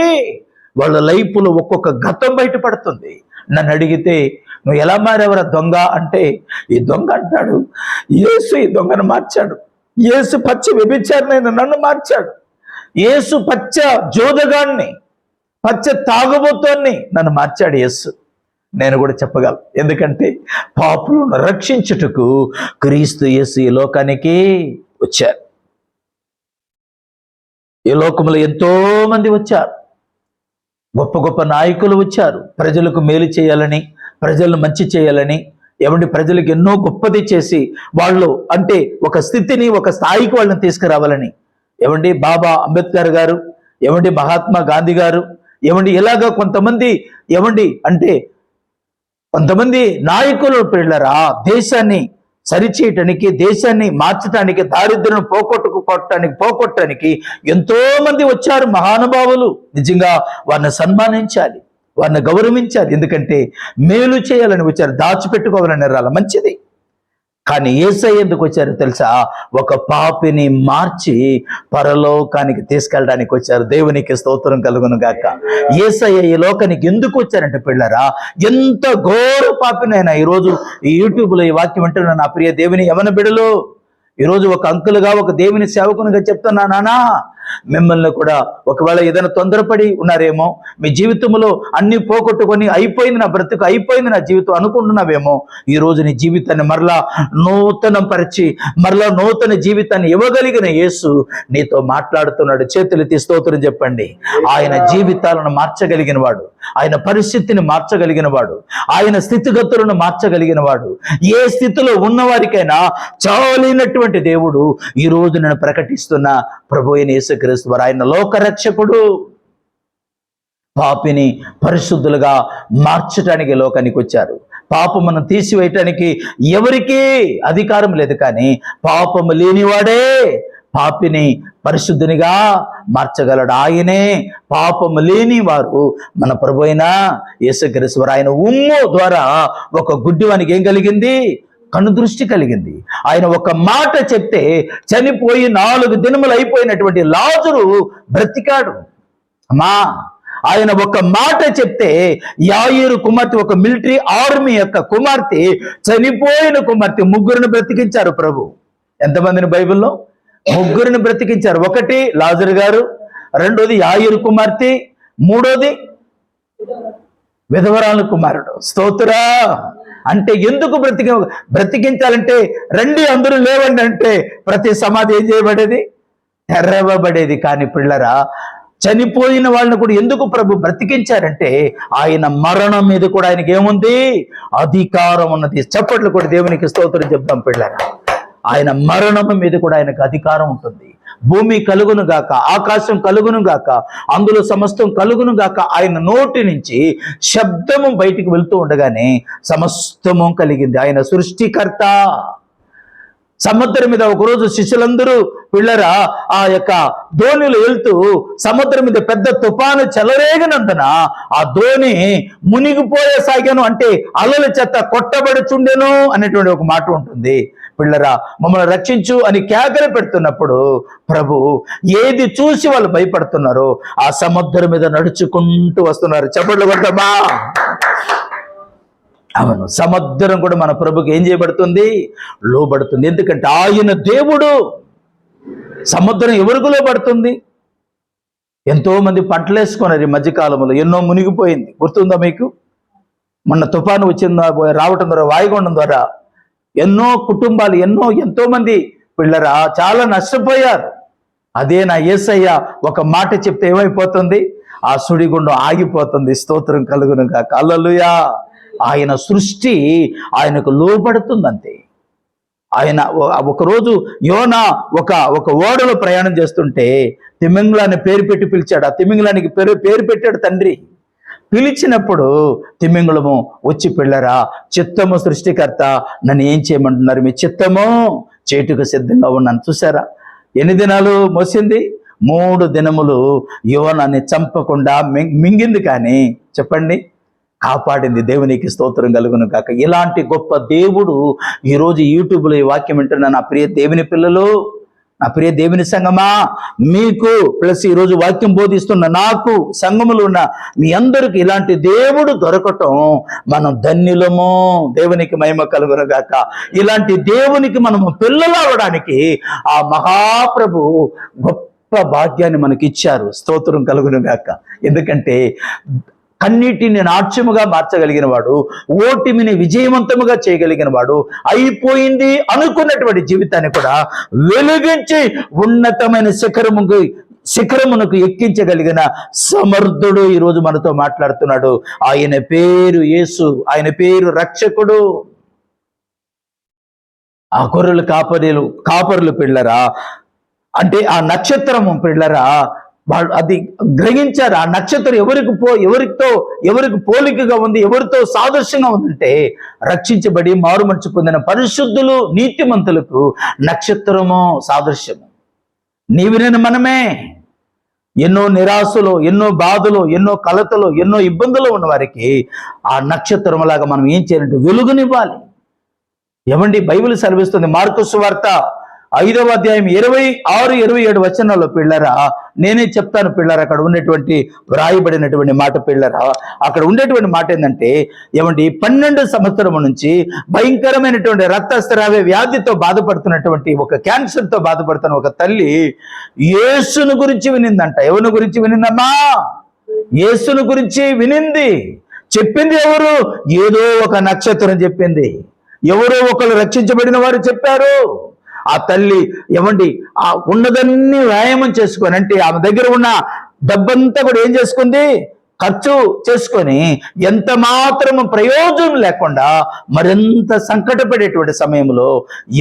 వాళ్ళ లైఫ్లో ఒక్కొక్క గతం బయటపడుతుంది. నన్ను అడిగితే, నువ్వు ఎలా మారేవరా దొంగ అంటే, ఈ దొంగ అంటాడు, యేసు ఈ దొంగను మార్చాడు. యేసు పచ్చ వ్యభిచారినైన నన్ను మార్చాడు. యేసు పచ్చ జోదగాన్ని, పచ్చ తాగుబోతోన్ని నన్ను మార్చాడు యేసు. నేను కూడా చెప్పగలను. ఎందుకంటే పాపులను రక్షించుటకు క్రీస్తు యేసు ఈ లోకానికి వచ్చారు. ఈ లోకంలో ఎంతో మంది వచ్చారు, గొప్ప గొప్ప నాయకులు వచ్చారు. ప్రజలకు మేలు చేయాలని, ప్రజలను మంచి చేయాలని, ప్రజలకు ఎన్నో గొప్పది చేసి వాళ్ళు అంటే ఒక స్థితిని, ఒక స్థాయికి వాళ్ళని తీసుకురావాలని. బాబా అంబేద్కర్ గారు, మహాత్మా గాంధీ గారు, ఇలాగా కొంతమంది అంటే కొంతమంది నాయకులు పిల్లరా దేశాన్ని సరిచేయటానికి, దేశాన్ని మార్చడానికి, దారిద్ర్యం పోగొట్టడానికి ఎంతో మంది వచ్చారు మహానుభావులు. నిజంగా వారిని సన్మానించాలి, వారిని గౌరవించాలి. ఎందుకంటే మేలు చేయాలని వచ్చారు, దాచిపెట్టుకోవాలని రాల మంచిది. కానీ యేసయ్య ఎందుకు వచ్చారు తెలుసా? ఒక పాపిని మార్చి పరలోకానికి తీసుకెళ్ళడానికి వచ్చారు. దేవునికి స్తోత్రం కలుగును గాక. యేసయ్య ఈ లోకానికి ఎందుకు వచ్చారంటే పిల్లరా, ఎంత ఘోర పాపినైనా ఈరోజు ఈ యూట్యూబ్లో ఈ వాక్యం వింటున్న నా ప్రియ దేవుని యవన బిడ్డలు, ఈరోజు ఒక అంకులుగా, ఒక దేవుని సేవకునిగా చెప్తున్నా, నానా మిమ్మల్ని కూడా ఒకవేళ ఏదైనా తొందరపడి ఉన్నారేమో, మీ జీవితంలో అన్ని పోగొట్టుకొని అయిపోయింది నా బ్రతుకు, అయిపోయింది నా జీవితం అనుకుంటున్నావేమో, ఈ రోజు నీ జీవితాన్ని మరలా నూతనం పరిచి, మరలా నూతన జీవితాన్ని ఇవ్వగలిగిన యేసు నీతో మాట్లాడుతున్నాడు. చేతులెత్తి స్తోత్రం చెప్పండి. ఆయన జీవితాలను మార్చగలిగిన వాడు, ఆయన పరిస్థితిని మార్చగలిగిన వాడు, ఆయన స్థితిగతులను మార్చగలిగిన వాడు, ఏ స్థితిలో ఉన్నవారికైనా చాలినటువంటి దేవుడు ఈ రోజు నేను ప్రకటిస్తున్న ప్రభు అయిన యేసుక్రీస్తు వారు. ఆయన లోకరక్షకుడు. పాపిని పరిశుద్ధులుగా మార్చడానికి లోకానికి వచ్చారు. పాపమును తీసివేయటానికి ఎవరికీ అధికారం లేదు, కానీ పాపము లేనివాడే పాపిని పరిశుద్ధునిగా మార్చగలడు. ఆయనే పాపము లేని వారు మన ప్రభు అయిన యేసుక్రీస్తు వారు. ఆయన ఉమ్ము ద్వారా ఒక గుడ్డివానికి ఏం కలిగింది? కనుదృష్టి కలిగింది. ఆయన ఒక మాట చెప్తే చనిపోయి 4 దినములు అయిపోయినటువంటి లాజరు బ్రతికాడు. అమ్మా, ఆయన ఒక మాట చెప్తే యాయీరు కుమార్తె, ఒక మిలిటరీ ఆర్మీ యొక్క కుమార్తె, చనిపోయిన కుమార్తె, 3 బ్రతికించారు ప్రభు. ఎంతమందిని బైబిల్లో? 3 బ్రతికించారు. ఒకటి లాజరు గారు, రెండోది యాయీరు కుమార్తె, మూడోది విధవరాలు కుమారుడు. స్తోత్రా. అంటే ఎందుకు బ్రతికించాలంటే, రండి అందరూ లేవండి అంటే ప్రతి సమాధి ఏం చేయబడేది? తెరవబడేది. కానీ పిల్లరా, చనిపోయిన వాళ్ళని కూడా ఎందుకు ప్రభు బ్రతికించారంటే, ఆయన మరణం మీద కూడా ఆయనకి ఏముంది? అధికారం ఉన్నది. చప్పట్లు కూడా దేవునికి స్తోత్రం చెప్తాం పిల్లరా. ఆయన మరణం మీద కూడా ఆయనకు అధికారం ఉంటుంది. భూమి కలుగును గాక, ఆకాశం కలుగును గాక, అందులో సమస్తం కలుగును గాక. ఆయన నోటి నుంచి శబ్దము బయటికి వెళ్తూ ఉండగానే సమస్తము కలిగింది. ఆయన సృష్టికర్త. సముద్రం మీద ఒకరోజు శిష్యులందరూ పిల్లరా ఆ యొక్క ధోనిలో వెళ్తూ సముద్రం మీద పెద్ద తుఫాను చెలరేగినందున ఆ ధోని మునిగిపోయేసాగాను, అంటే అలల చేత కొట్టబడుచుండెను అనేటువంటి ఒక మాట ఉంటుంది. పిల్లరా, మమ్మల్ని రక్షించు అని కేకలు పెడుతున్నప్పుడు ప్రభు ఏది చూసి వాళ్ళు భయపడుతున్నారో ఆ సముద్రం మీద నడుచుకుంటూ వస్తున్నారు. చప్పట్లు కొట్టమా. అవును, సముద్రం కూడా మన ప్రభుకి ఏం చేయబడుతుంది? లోబడుతుంది. ఎందుకంటే ఆయన దేవుడు. సముద్రం ఎవరికి లోబడుతుంది? ఎంతో మంది పంటలేసుకున్నారు ఈ మధ్యకాలంలో, ఎన్నో మునిగిపోయింది. గుర్తుందా మీకు? మొన్న తుఫాను వచ్చిందా రావటం ద్వారా, వాయుగుండం ద్వారా ఎన్నో కుటుంబాలు ఎంతో మంది పిల్లరా చాలా నష్టపోయారు. అదే నా యేసయ్య ఒక మాట చెప్తే ఏమైపోతుంది? ఆ సుడిగుండం ఆగిపోతుంది. స్తోత్రం కలుగును గాక. హల్లెలూయా. ఆయన సృష్టి ఆయనకు లోబడుతుందంతే. ఆయన ఒకరోజు యోనా ఒక ఓడలో ప్రయాణం చేస్తుంటే తిమింగలాన్ని పేరు పెట్టి పిలిచాడు. ఆ తిమింగలానికి పేరు పెట్టాడు తండ్రి. పిలిచినప్పుడు తిమింగళము వచ్చి పిల్లరా, చిత్తము సృష్టికర్త, నన్ను ఏం చేయమంటున్నారు? మీ చిత్తము చేటుకు సిద్ధంగా ఉన్నాను. చూసారా ఎన్ని దినాలు మోసింది? 3 దినములు యోనాన్ని చంపకుండా మింగింది. కానీ చెప్పండి, కాపాడింది. దేవునికి స్తోత్రం కలుగును కాక. ఇలాంటి గొప్ప దేవుడు ఈరోజు యూట్యూబ్లో ఈ వాక్యం వింటున్న నా ప్రియ దేవుని పిల్లలు, నా ప్రియ దేవుని సంగమా, మీకు ప్లస్ ఈరోజు వాక్యం బోధిస్తున్న నాకు, సంఘములో ఉన్న మీ అందరికి ఇలాంటి దేవుడు దొరకటం మనం ధన్యులము. దేవునికి మహిమ కలుగును గాక. ఇలాంటి దేవునికి మనము పిల్లలు అవడానికి ఆ మహాప్రభు గొప్ప భాగ్యాన్ని మనకి ఇచ్చారు. స్తోత్రం కలుగును గాక. ఎందుకంటే కన్నీటిని నాట్యముగా మార్చగలిగిన వాడు, ఓటమిని విజయవంతముగా చేయగలిగిన వాడు, అయిపోయింది అనుకున్నటువంటి జీవితాన్ని కూడా వెలిగించి ఉన్నతమైన శిఖరమునకు ఎక్కించగలిగిన సమర్థుడు ఈరోజు మనతో మాట్లాడుతున్నాడు. ఆయన పేరు యేసు, ఆయన పేరు రక్షకుడు. ఆ గొర్రెలు కాపరులు పిల్లరా, అంటే ఆ నక్షత్రము పిల్లరా, వాళ్ళు అది గ్రహించారు. ఆ నక్షత్రం ఎవరికి పోలికగా ఉంది, ఎవరితో సాదృశ్యంగా ఉందంటే రక్షించబడి మారు మనసు పొందిన పరిశుద్ధులు నీతిమంతులకు నక్షత్రము సాదృశ్యము. నీవిన మనమే ఎన్నో నిరాశలు, ఎన్నో బాధలు, ఎన్నో కలతలు, ఎన్నో ఇబ్బందులు ఉన్న వారికి ఆ నక్షత్రములాగా మనం ఏం చేయాలంటే వెలుగునివ్వాలి. ఏమండి, బైబిల్ సెలవిస్తుంది మార్కు సువార్త 5వ అధ్యాయం 26-27 వచనాల్లో పిల్లరా, నేనే చెప్తాను పిల్లరా, అక్కడ ఉన్నటువంటి వ్రాయబడినటువంటి మాట పిల్లరా, అక్కడ ఉండేటువంటి మాట ఏంటంటే, ఏమండి 12 సంవత్సరం నుంచి భయంకరమైనటువంటి రక్తస్రావ వ్యాధితో బాధపడుతున్నటువంటి క్యాన్సర్తో బాధపడుతున్న ఒక తల్లి యేసును గురించి వినిందంట. ఎవరిని గురించి వినిందమ్మా? యేసును గురించి వినింది. చెప్పింది ఎవరు? ఏదో ఒక నక్షత్రం చెప్పింది. ఎవరో ఒకరు రక్షించబడిన వారు చెప్పారు. ఆ తల్లి ఏమండి ఆ ఉన్నదన్నీ వ్యాయామం చేసుకొని, అంటే ఆమె దగ్గర ఉన్న డబ్బంతా కూడా ఏం చేసుకుంది? ఖర్చు చేసుకొని ఎంత మాత్రము ప్రయోజనం లేకుండా మరింత సంకటపడేటువంటి సమయంలో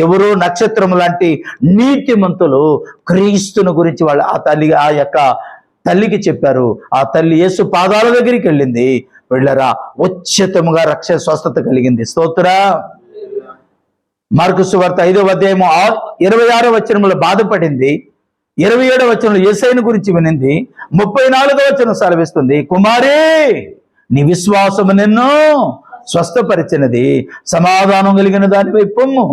ఎవరో నక్షత్రం లాంటి నీతిమంతులు క్రీస్తుని గురించి వాళ్ళు ఆ యొక్క తల్లికి చెప్పారు. ఆ తల్లి యేసు పాదాల దగ్గరికి వెళ్ళింది. వెళ్ళరా, ఉచితముగా స్వస్థత కలిగింది. స్తోత్ర. మార్కు సువార్త 5వ అధ్యాయం 26వ వచనంలో బాధపడింది. 27వ వచనంలో యేసయ్యను గురించి వినింది. 34వ వచనం సెలవిస్తుంది, కుమారీ నీ విశ్వాసము నిన్ను స్వస్థపరిచినది, సమాధానం కలిగిన దానిపై పొమ్ము,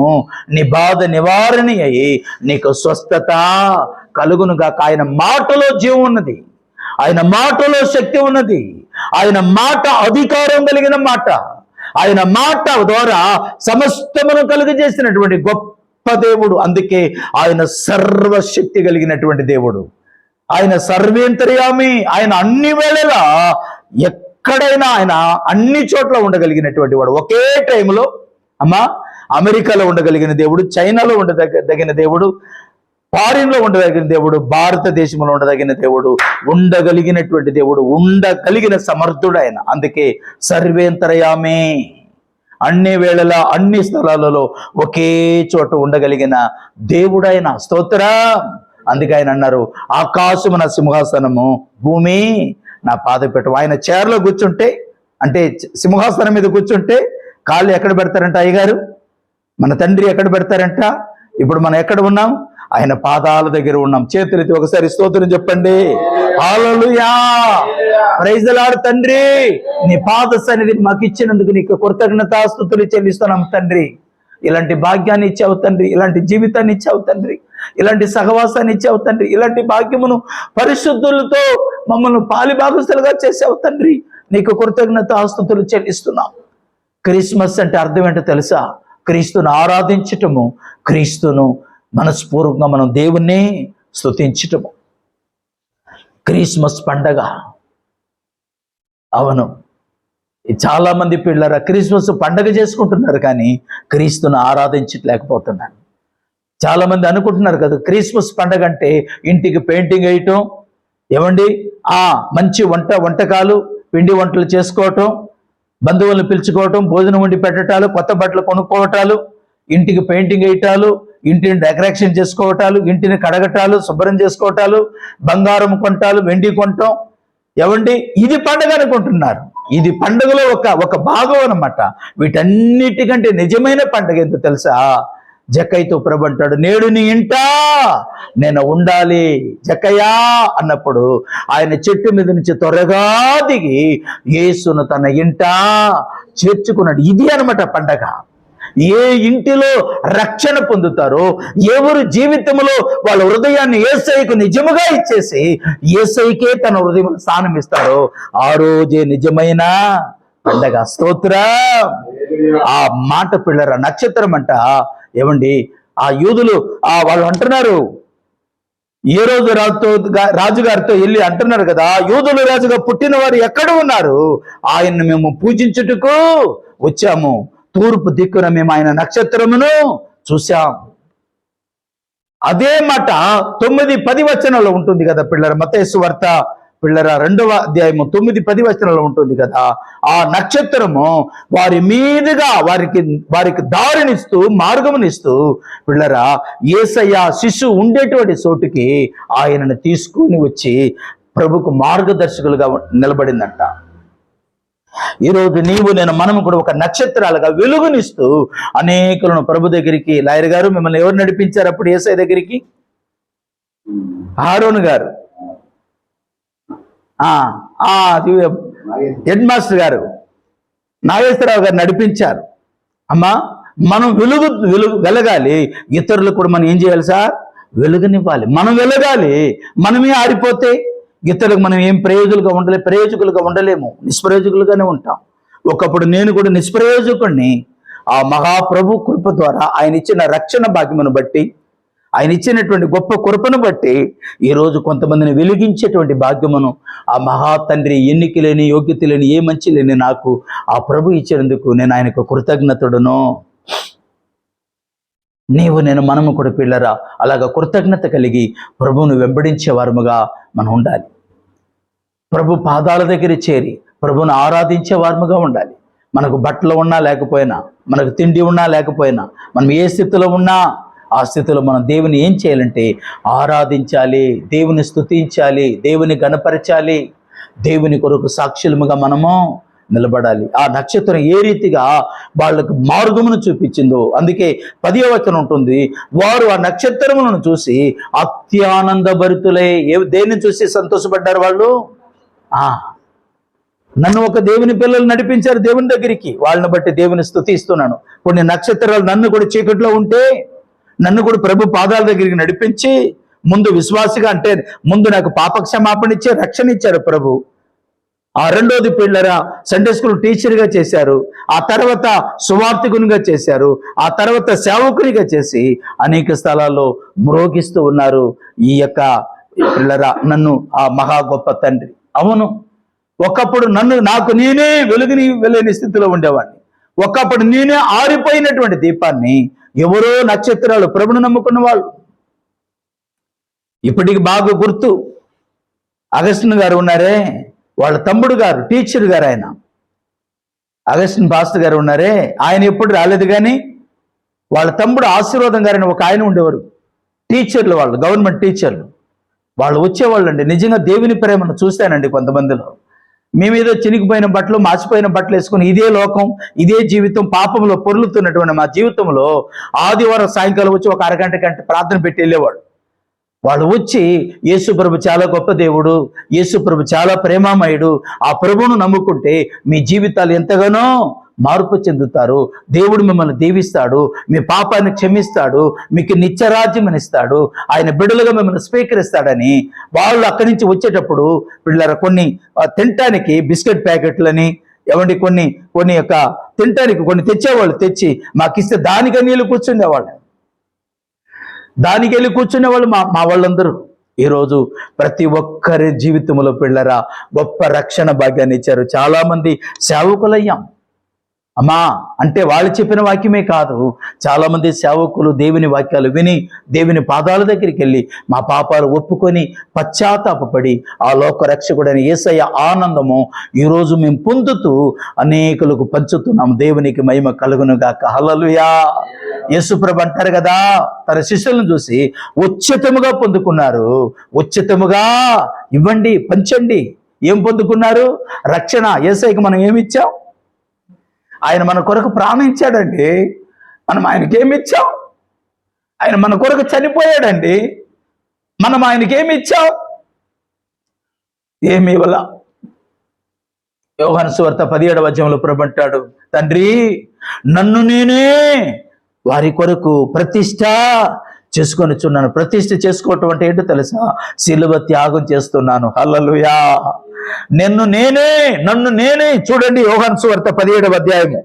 నీ బాధ నివారణ అయి నీకు స్వస్థత కలుగునుగాక. ఆయన మాటలో జీవం ఉన్నది, ఆయన మాటలో శక్తి ఉన్నది, ఆయన మాట అధికారం కలిగిన మాట, ఆయన మాట ద్వారా సమస్తమును కలుగజేసినటువంటి గొప్ప దేవుడు. అందుకే ఆయన సర్వశక్తి కలిగినటువంటి దేవుడు, ఆయన సర్వేంతర్యామి, ఆయన అన్ని వేళలా ఎక్కడైనా ఆయన అన్ని చోట్ల ఉండగలిగినటువంటి వాడు. ఒకే టైంలో అమెరికాలో ఉండగలిగిన దేవుడు, చైనాలో ఉండదగిన దేవుడు, ఫారిన్లో ఉండదగిన దేవుడు, భారతదేశంలో ఉండదగిన దేవుడు, ఉండగలిగినటువంటి దేవుడు, ఉండగలిగిన సమర్థుడు ఆయన. అందుకే సర్వేంతర్యామి, అన్ని వేళలా అన్ని స్థలాలలో ఒకే చోట ఉండగలిగిన దేవుడు ఆయన. స్తోత్ర. అందుకే ఆయన అన్నారు, ఆకాశము నా సింహాసనము, భూమి నా పాదపీఠం. ఆయన చైర్లో కూర్చుంటే, అంటే సింహాసనం మీద కూర్చుంటే కాళ్ళు ఎక్కడ పెడతారంట అయ్యగారు? మన తండ్రి ఎక్కడ పెడతారంట? ఇప్పుడు మనం ఎక్కడ ఉన్నాం? ఆయన పాదాల దగ్గర ఉన్నాం. చేతులెత్తి ఒకసారి స్తోత్రం చెప్పండి. హల్లెలూయా, ప్రైజ్ ది లార్డ్. తండ్రి, నీ పాద సన్నిధిని మాకు ఇచ్చినందుకు నీకు కృతజ్ఞతాస్తుతులు చెల్లిస్తున్నాం తండ్రి. ఇలాంటి భాగ్యాన్ని ఇచ్చావు తండ్రి, ఇలాంటి జీవితాన్ని ఇచ్చావు తండ్రి, ఇలాంటి సహవాసాన్ని ఇచ్చావు తండ్రి, ఇలాంటి భాగ్యమును పరిశుద్ధులతో మమ్మల్ని పాలిభాగస్తులుగా చేసావు తండ్రి. నీకు కృతజ్ఞతాస్తుతులు చెల్లిస్తున్నాం. క్రిస్మస్ అంటే అర్థం ఏంటో తెలుసా? క్రీస్తును ఆరాధించటము, క్రీస్తును మనస్పూర్వకంగా మనం దేవుణ్ణి స్తుతించటము. క్రిస్మస్ పండగ. అవును, చాలా మంది పిల్లరా క్రిస్మస్ పండగ చేసుకుంటున్నారు కానీ క్రీస్తును ఆరాధించలేకపోతున్నారు. చాలా మంది అనుకుంటున్నారు కదా క్రిస్మస్ పండగ అంటే ఇంటికి పెయింటింగ్ వేయటం, ఏమండి మంచి వంటకాలు పిండి వంటలు చేసుకోవటం, బంధువులను పిలుచుకోవటం, భోజనం వండి పెట్టటాలు, కొత్త బట్టలు కొనుక్కోవటాలు, ఇంటికి పెయింటింగ్ వేయటాలు, ఇంటిని డెకరేషన్ చేసుకోవటాలు, ఇంటిని కడగటాలు, శుభ్రం చేసుకోవటాలు, బంగారం కొంటాలు, వెండి కొంటాం. ఏమండి, ఇది పండగ అనుకుంటున్నారు. ఇది పండుగలో ఒక భాగం అన్నమాట. వీటన్నిటికంటే నిజమైన పండుగ ఏంటో తెలుసా? జక్కయ్యతో ప్రభు అంటాడు, నేడు నీ ఇంట నేను ఉండాలి జక్కయ్యా అన్నప్పుడు ఆయన చెట్టు మీద నుంచి త్వరగా దిగి యేసును తన ఇంట చేర్చుకున్నాడు. ఇది అన్నమాట పండగ. ఏ ఇంటిలో రక్షణ పొందుతారో, ఎవరు జీవితంలో వాళ్ళ హృదయాన్ని యేసయ్యకు నిజముగా ఇచ్చేసి యేసయ్యకే తన హృదయం స్థానం ఇస్తారో ఆ రోజే నిజమైన పండగ. స్తోత్రం. ఆ మాట పిల్లరా, నక్షత్రం అంట. ఏమండి, ఆ యూదులు వాళ్ళు అంటున్నారు, ఏ రోజు రాజుగారితో వెళ్ళి అంటున్నారు కదా, యూదులు రాజుగా పుట్టిన వారు ఎక్కడ ఉన్నారు? ఆయన్ని మేము పూజించుటకు వచ్చాము. తూర్పు దిక్కున మేము ఆయన నక్షత్రమును చూశాం. అదే మాట 9-10 వచనంలో ఉంటుంది కదా పిల్లర. మత్తయి సువార్త పిల్లర 2వ అధ్యాయము 9-10 వచనంలో ఉంటుంది కదా. ఆ నక్షత్రము వారి మీదుగా వారికి దారినిస్తూ మార్గమునిస్తూ పిల్లరా యేసయ్య శిశువు ఉండేటువంటి చోటుకి ఆయనను తీసుకుని వచ్చి ప్రభుకు మార్గదర్శకులుగా నిలబడిందంట. ఈరోజు నీవు నేను మనము కూడా ఒక నక్షత్రాలుగా వెలుగునిస్తూ అనేకులను ప్రభు దగ్గరికి. లాయర్ గారు, మిమ్మల్ని ఎవరు నడిపించారు అప్పుడు యేసయ్య దగ్గరికి? ఆరోన్ గారు, హెడ్ మాస్టర్ గారు నాగేశ్వరరావు గారు నడిపించారు. అమ్మా, మనం వెలగాలి. ఇతరులకు కూడా మనం ఏం చేయాలి సార్? వెలుగునివ్వాలి. మనం వెలగాలి. మనమే ఆరిపోతే ఇతరులకు మనం ఏం ప్రయోజకులుగా ఉండలేము, నిష్ప్రయోజకులుగానే ఉంటాం. ఒకప్పుడు నేను కూడా నిష్ప్రయోజకుడిని. ఆ మహాప్రభు కృప ద్వారా ఆయన ఇచ్చిన రక్షణ భాగ్యమును బట్టి, ఆయన ఇచ్చినటువంటి గొప్ప కృపను బట్టి ఈరోజు కొంతమందిని వెలిగించేటువంటి భాగ్యమును ఆ మహా తండ్రి, ఎన్నిక లేని, యోగ్యత లేని, ఏ మంచి లేని నాకు ఆ ప్రభు ఇచ్చినందుకు నేను ఆయనకు కృతజ్ఞతుడును. నీవు నేను మనము కూడా పిల్లరా అలాగా కృతజ్ఞత కలిగి ప్రభువును వెంబడించే వారముగా మనం ఉండాలి. ప్రభు పాదాల దగ్గర చేరి ప్రభువును ఆరాధించే వారముగా ఉండాలి. మనకు బట్టలు ఉన్నా లేకపోయినా, మనకు తిండి ఉన్నా లేకపోయినా, మనం ఏ స్థితిలో ఉన్నా ఆ స్థితిలో మనం దేవుని ఏం చేయాలంటే ఆరాధించాలి, దేవుని స్తుతించాలి, దేవుని గణపరచాలి, దేవుని కొరకు సాక్షులముగా మనము నిలబడాలి. ఆ నక్షత్రం ఏ రీతిగా వాళ్ళకు మార్గమును చూపించిందో, అందుకే 10వ వచనం ఉంటుంది, వారు ఆ నక్షత్రములను చూసి అత్యానందభరితులై. దేన్ని చూసి సంతోషపడ్డారు వాళ్ళు? నన్ను ఒక దేవుని పిల్లలు నడిపించారు దేవుని దగ్గరికి, వాళ్ళని బట్టి దేవుని స్తుతిస్తున్నాను. కొన్ని నక్షత్రాలు నన్ను కూడా చీకట్లో ఉంటే నన్ను కూడా ప్రభు పాదాల దగ్గరికి నడిపించి ముందు విశ్వాసిగా, అంటే ముందు నాకు పాపక్షమాపణ ఇచ్చే రక్షణ ఇచ్చారు ప్రభు. ఆ రెండోది పిల్లరా సండే స్కూల్ టీచర్గా చేశారు, ఆ తర్వాత సువార్థికునిగా చేశారు, ఆ తర్వాత సేవకునిగా చేసి అనేక స్థలాల్లో మ్రోగిస్తూ ఉన్నారు. ఈ యొక్క పిల్లరా నన్ను ఆ మహా గొప్ప తండ్రి. అవును, ఒకప్పుడు నాకు నేనే వెలుగుని వెళ్ళని స్థితిలో ఉండేవాడిని. ఒకప్పుడు నేనే ఆరిపోయినటువంటి దీపాన్ని ఎవరో నక్షత్రాలు ప్రభును నమ్ముకున్న వాళ్ళు. ఇప్పటికి బాగా గుర్తు, అగస్టిన్ గారు ఉన్నారే, వాళ్ళ తమ్ముడు గారు టీచర్ గారు, ఆయన అగస్టిన్ పాస్టర్ గారు ఉన్నారే, ఆయన ఎప్పుడు రాలేదు. కానీ వాళ్ళ తమ్ముడు ఆశీర్వాదం గారని ఒక ఆయన ఉండేవారు. టీచర్లు, వాళ్ళు గవర్నమెంట్ టీచర్లు, వాళ్ళు వచ్చేవాళ్ళు అండి. నిజంగా దేవుని ప్రేమను చూశానండి కొంతమందిలో. మీ మీద చినిగిపోయిన బట్టలు, మాసిపోయిన బట్టలు వేసుకుని ఇదే లోకం, ఇదే జీవితం, పాపంలో పొర్లుతున్నటువంటి మా జీవితంలో ఆదివారం సాయంకాలం వచ్చి ఒక అరగంట గంట ప్రార్థన పెట్టి వెళ్ళేవాడు. వాళ్ళు వచ్చి యేసు ప్రభు చాలా గొప్ప దేవుడు, యేసు ప్రభు చాలా ప్రేమామయుడు, ఆ ప్రభువును నమ్ముకుంటే మీ జీవితాలు ఎంతగానో మార్పు చెందుతారు, దేవుడు మిమ్మల్ని దీవిస్తాడు, మీ పాపాన్ని క్షమిస్తాడు, మీకు నిత్యరాజ్యం ఇస్తాడు, ఆయన బిడ్డలుగా మిమ్మల్ని స్వీకరిస్తాడని వాళ్ళు అక్కడి నుంచి వచ్చేటప్పుడు పిల్లల కొన్ని తినటానికి బిస్కెట్ ప్యాకెట్లని ఎవండి కొన్ని యొక్క తినటానికి కొన్ని తెచ్చేవాళ్ళు, తెచ్చి మాకు ఇస్తే దానికని నీళ్ళు కూర్చుండేవాళ్ళు, దానికి వెళ్ళి కూర్చునే వాళ్ళు మా వాళ్ళందరూ ఈరోజు ప్రతి ఒక్కరి జీవితంలో పిల్లరా గొప్ప రక్షణ భాగ్యాన్ని ఇచ్చారు. చాలా మంది సేవకులయ్యాం. అమ్మా అంటే వాళ్ళు చెప్పిన వాక్యమే కాదు, చాలా మంది సేవకులు దేవుని వాక్యాలు విని దేవుని పాదాల దగ్గరికి వెళ్ళి మా పాపాలు ఒప్పుకొని పశ్చాత్తాపపడి ఆ లోక రక్షకుడైన యేసయ్య ఆనందము ఈరోజు మేము పొందుతూ అనేకులకు పంచుతున్నాం. దేవునికి మహిమ కలుగును గాక. హల్లెలూయా. యేసుప్రభు అంటారు కదా, తన శిష్యులను చూసి ఉచితముగా పొందుకున్నారు, ఉచితముగా ఇవ్వండి, పంచండి. ఏం పొందుకున్నారు? రక్షణ. యేసయ్యకి మనం ఏమిచ్చాం? ఆయన మన కొరకు ప్రాణం ఇచ్చాడండి, మనం ఆయనకేమిచ్చాం? ఆయన మన కొరకు చనిపోయాడండి, మనం ఆయనకేమిచ్చాం? ఏమి ఇవ్వాల? యోహాను సువార్త 17వ అధ్యాయంలో ప్రభు అంటాడు, తండ్రి నన్ను నేనే వారి కొరకు ప్రతిష్ఠ చేసుకొనిచున్నాను. ప్రతిష్ఠ చేసుకోవటం అంటే ఏంటో తెలుసా? సిలువ త్యాగం చేస్తున్నాను. హల్లెలూయా. నన్ను నేనే. చూడండి యోహాను సువార్త 17వ అధ్యాయము,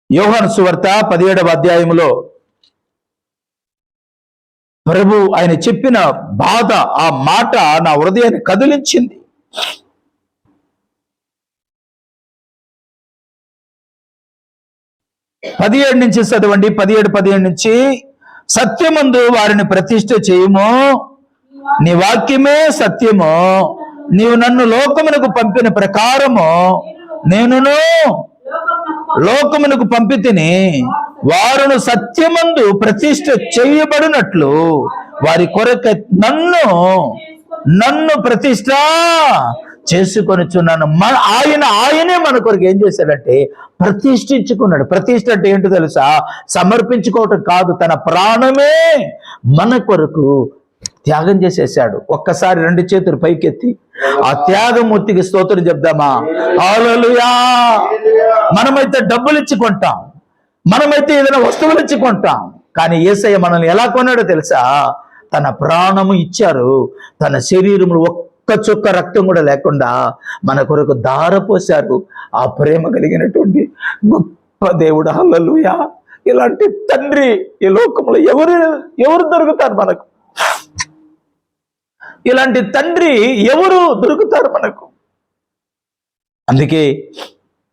యోహాను సువార్త 17వ అధ్యాయములో ప్రభు ఆయన చెప్పిన బాధ, ఆ మాట నా హృదయాన్ని కదిలించింది. 17 నుంచి చదవండి. 17 నుంచి, సత్యమందు వారిని ప్రతిష్ఠ చేయుము, నీ వాక్యమే సత్యము, నీవు నన్ను లోకమునకు పంపిన ప్రకారము నేనును లోకమునకు పంపితిని, వారును సత్యమందు ప్రతిష్ఠ చేయబడినట్లు వారి కొరకు నన్ను ప్రతిష్ఠ చేసుకొనిచున్నాను. ఆయనే మన కొరకు ఏం చేశాడంటే ప్రతిష్ఠించుకున్నాడు. ప్రతిష్ఠ అంటే ఏంటో తెలుసా? సమర్పించుకోవటం కాదు, తన ప్రాణమే మన కొరకు త్యాగం చేసేసాడు. ఒక్కసారి 2 చేతులు పైకెత్తి ఆ త్యాగమూర్తికి స్తోత్రం చెప్దామా? హల్లెలూయా. మనమైతే డబ్బులు ఇచ్చి కొంటాం, మనమైతే ఏదైనా వస్తువులు ఇచ్చి కొంటాం, కానీ యేసయ్య మనల్ని ఎలా కొన్నాడో తెలుసా? తన ప్రాణము ఇచ్చారు, తన శరీరంలో ఒక్క చుక్క రక్తం కూడా లేకుండా మన కొరకు ధారపోశారు. ఆ ప్రేమ కలిగినటువంటి గొప్ప దేవుడు. హల్లెలూయా. ఇలాంటి తండ్రి ఈ లోకంలో ఎవరు దొరుకుతారు మనకు? ఇలాంటి తండ్రి ఎవరు దొరుకుతారు మనకు? అందుకే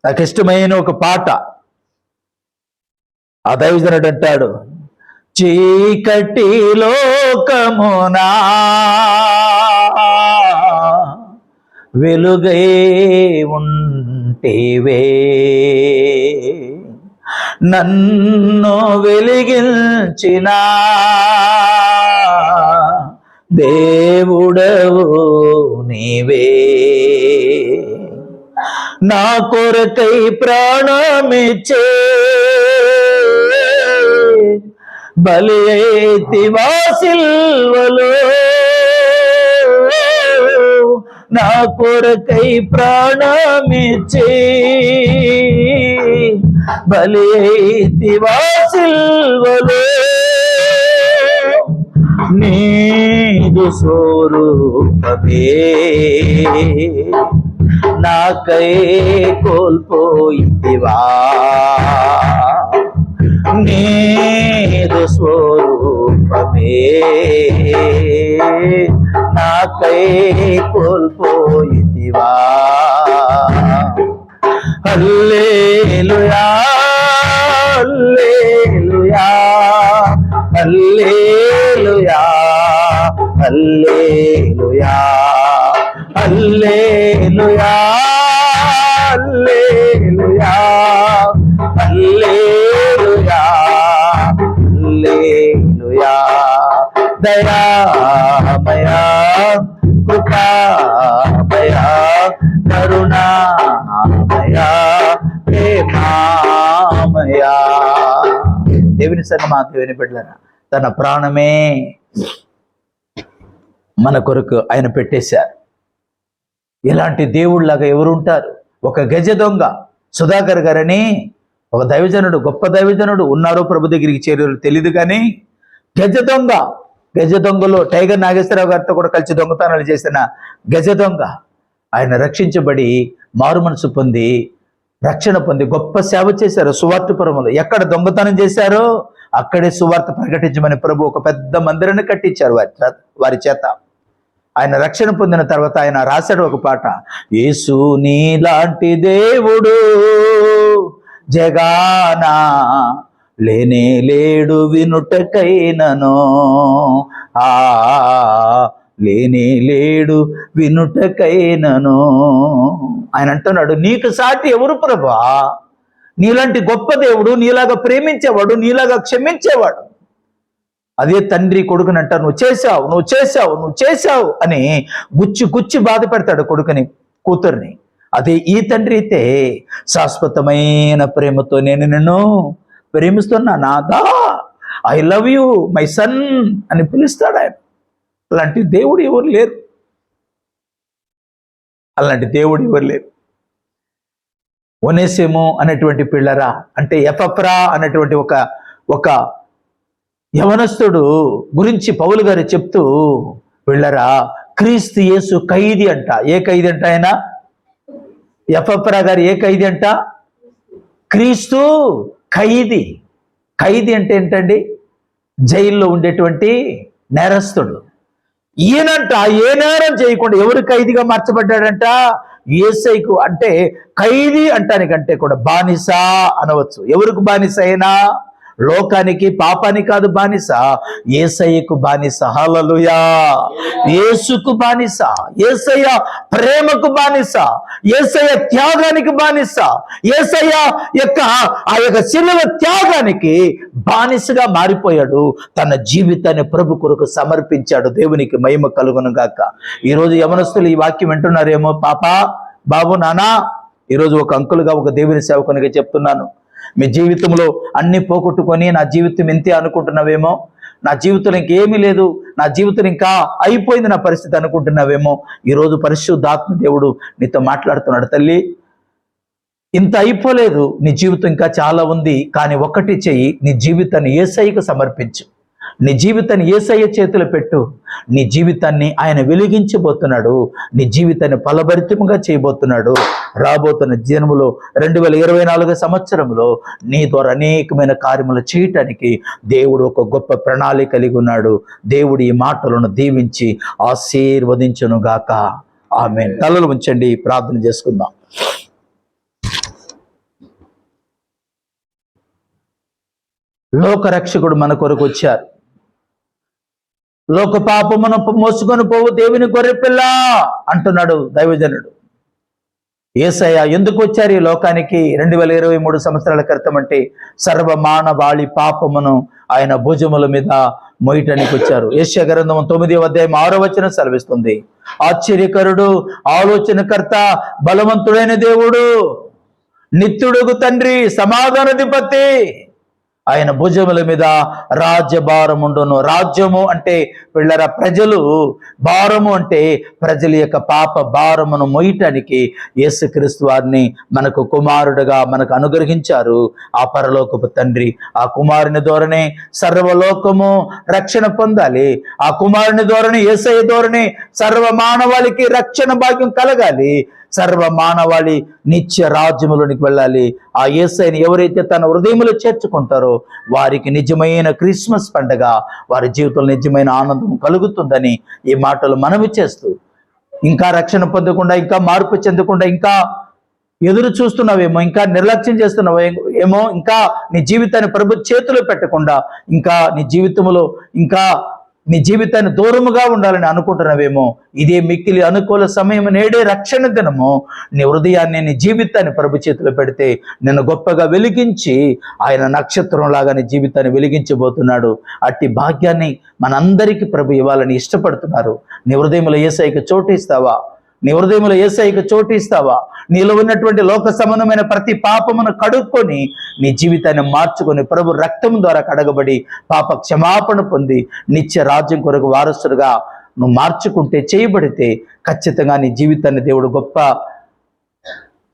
నాకు ఇష్టమైన ఒక పాట, ఆ దైవజనుడు అంటాడు, చీకటి లోకమునా వెలుగై ఉంటేవే, నన్ను వెలిగించిన దేవుడవు నీవే, నా కొరకై ప్రాణమిచ్చే బలి అయితివా సిల్వలో, నా కొరకై ప్రాణమిచ్చే బలి అయితివా సిల్వలో, నీదు స్వరూపమే నాకై కోల్పోయితివా, నీదు స్వరూపమే నాకై కోల్పోయితివా. హల్లెలూయా, హల్లెలూయా, హల్లెలూయా, హల్లెలూయా, హల్లెలూయా, హల్లెలూయా, హల్లెలూయా, హల్లెలూయా. దయామయా, కృపామయా, కరుణామయా ప్రేమామయా. దేవుని సంగమా, దేవుని బిడ్డలారా, తన ప్రాణమే మన కొరకు ఆయన పెట్టేశారు. ఇలాంటి దేవుళ్ళలాగా ఎవరు ఉంటారు? ఒక గజ దొంగ సుధాకర్ గారని ఒక దైవజనుడు, గొప్ప దైవజనుడు ఉన్నారో ప్రభు దగ్గరికి చేరారో తెలియదు, కానీ గజ దొంగలో టైగర్ నాగేశ్వరరావు గారితో కూడా కలిసి దొంగతనాలు చేసిన గజ దొంగ ఆయన రక్షించబడి మారు మనసు పొంది రక్షణ పొంది గొప్ప సేవ చేశారు సువార్తపురంలో. ఎక్కడ దొంగతనం చేశారో అక్కడే సువార్త ప్రకటించమని ప్రభు ఒక పెద్ద మందిరాన్ని కట్టించారు వారి చేత. ఆయన రక్షణ పొందిన తర్వాత ఆయన రాశాడు ఒక పాట, యేసు నీలాంటి దేవుడు జగానా లేనే లేడు వినుటకైనను, లేనే లేడు వినుటకైనను. ఆయన అంటున్నాడు, నీకు సాటి ఎవరు ప్రభా? నీలాంటి గొప్ప దేవుడు, నీలాగా ప్రేమించేవాడు, నీలాగా క్షమించేవాడు. అదే తండ్రి కొడుకుని అంటారు, నువ్వు చేశావు అని గుచ్చి బాధ పెడతాడు కొడుకుని, కూతుర్ని. అదే ఈ తండ్రి అయితే శాశ్వతమైన ప్రేమతో నేను నిన్ను ప్రేమిస్తున్నా నాదా, I love you my son అని పిలుస్తాడు ఆయన. అలాంటి దేవుడు ఎవరు లేరు. ఒనేసిము అనేటువంటి పిల్లరా, అంటే ఎపఫ్రా అనేటువంటి ఒక యవనస్తుడు గురించి పౌలు గారు చెప్తూ, పిల్లరా క్రీస్తు యేసు ఖైదీ అంట. ఏ ఖైదీ అంట ఆయన? ఎపఫ్రా గారు ఏ ఖైదీ అంట? క్రీస్తు ఖైదీ. ఖైదీ అంటే ఏంటండి? జైల్లో ఉండేటువంటి నేరస్తుడు. ఈయనంట ఏ నేరం చేయకుండా ఎవరు ఖైదీగా మార్చబడ్డాడంట? యేసయ్యకు. అంటే ఖైదీ అంటానికంటే కూడా బానిస అనవచ్చు. ఎవరికి బానిస అయినా? లోకానికి, పాపానికి కాదు బానిస, యేసయ్యకు బానిస. హల్లెలూయా. యేసుకు బానిస, యేసయ్య ప్రేమకు బానిస, యేసయ్య త్యాగానికి బానిస, యేసయ్య ఆ యొక్క శిలువ త్యాగానికి బానిసగా మారిపోయాడు. తన జీవితాన్ని ప్రభు కొరకు సమర్పించాడు. దేవునికి మహిమ కలుగును గాక. ఈరోజు యవనస్తులు ఈ వాక్యం వింటున్నారేమో, పాపా, బాబు, నానా, ఈరోజు ఒక అంకులుగా, ఒక దేవుని సేవకునిగా చెప్తున్నాను, మీ జీవితంలో అన్ని పోగొట్టుకొని నా జీవితం ఇంతే అనుకుంటున్నావేమో, నా జీవితంలో ఇంకేమీ లేదు, నా జీవితం ఇంకా అయిపోయింది నా పరిస్థితి అనుకుంటున్నావేమో, ఈరోజు పరిశుద్ధాత్మ దేవుడు నీతో మాట్లాడుతున్నాడు. తల్లి, ఇంత అయిపోలేదు, నీ జీవితం ఇంకా చాలా ఉంది. కానీ ఒకటి చెయ్యి, నీ జీవితాన్ని యేసయ్యకు సమర్పించు. నీ జీవితాన్ని యేసయ్య చేతులు పెట్టు. నీ జీవితాన్ని ఆయన వెలిగించబోతున్నాడు. నీ జీవితాన్ని ఫలభరితంగా చేయబోతున్నాడు. రాబోతున్న జన్మలో 2024 సంవత్సరంలో నీ ద్వారా అనేకమైన కార్యములు చేయటానికి దేవుడు ఒక గొప్ప ప్రణాళిక కలిగి ఉన్నాడు. దేవుడు ఈ మాటలను దీవించి ఆశీర్వదించును గాక. ఆమేన్. తలలు ఉంచండి, ప్రార్థన చేసుకుందాం. లోకరక్షకుడు మన కొరకు వచ్చారు. లోక పాపమును మోసుకొని పోవు దేవుని గొర్రెపిల్ల అంటున్నాడు దైవజనుడు. యేసయ్య ఎందుకు వచ్చారు ఈ లోకానికి 2023 సంవత్సరాల క్రితం? అంటే సర్వమానవాళి పాపమును ఆయన భుజముల మీద మోయటానికి వచ్చారు. యెషయా గ్రంథం 9వ అధ్యాయం 6వ వచనం సెలవిస్తుంది, ఆశ్చర్యకరుడు, ఆలోచనకర్త, బలవంతుడైన దేవుడు, నిత్యుడుగు తండ్రి, సమాధానాధిపతి, ఆయన భుజముల మీద రాజ్యభారం ఉండును. రాజ్యము అంటే పిల్లర ప్రజలు, భారము అంటే ప్రజల యొక్క పాప భారమును మోయటానికి యేసుక్రీస్తు వారిని మనకు కుమారుడుగా మనకు అనుగ్రహించారు ఆ పరలోకపు తండ్రి. ఆ కుమారుని ద్వారానే సర్వలోకము రక్షణ పొందాలి. ఆ కుమారుని ద్వారానే, యేసయ్య ద్వారానే సర్వ మానవాళికి రక్షణ భాగ్యం కలగాలి. సర్వ మానవాళి నిత్య రాజ్యములోనికి వెళ్ళాలి. ఆ యేసయ్యని ఎవరైతే తన హృదయములో చేర్చుకుంటారో వారికి నిజమైన క్రిస్మస్ పండుగ, వారి జీవితంలో నిజమైన ఆనందం కలుగుతుందని ఈ మాటలు మనవి చేస్తూ, ఇంకా రక్షణ పొందకుండా, ఇంకా మార్పు చెందకుండా, ఇంకా ఎదురు చూస్తున్నావేమో, ఇంకా నిర్లక్ష్యం చేస్తున్నావేమో, ఇంకా నీ జీవితాన్ని ప్రభు చేతిలో పెట్టకుండా, ఇంకా నీ జీవితంలో ఇంకా నీ జీవితాన్ని దూరముగా ఉండాలని అనుకుంటున్నావేమో, ఇదే మిక్కిలి అనుకూల సమయం, నేడే రక్షణ దినము. నీ హృదయాన్ని, నీ జీవితాన్ని ప్రభు చేతిలో పెడితే నిన్ను గొప్పగా వెలిగించి ఆయన నక్షత్రంలాగా నీ జీవితాన్ని వెలిగించబోతున్నాడు. అట్టి భాగ్యాన్ని మనందరికీ ప్రభు ఇవ్వాలని ఇష్టపడుతున్నారు. నీ హృదయంలో యేసయ్యకి చోటు ఇస్తావా? నీ హృదయంలో యేసయ్యకు చోటు ఇస్తావా? నీలో ఉన్నటువంటి లోక సంబంధమైన ప్రతి పాపమును కడుక్కొని నీ జీవితాన్ని మార్చుకొని ప్రభు రక్తం ద్వారా కడగబడి పాప క్షమాపణ పొంది నిత్య రాజ్యం కొరకు వారసుడుగా నువ్వు మార్చుకుంటే, చేయబడితే ఖచ్చితంగా నీ జీవితాన్ని దేవుడు గొప్ప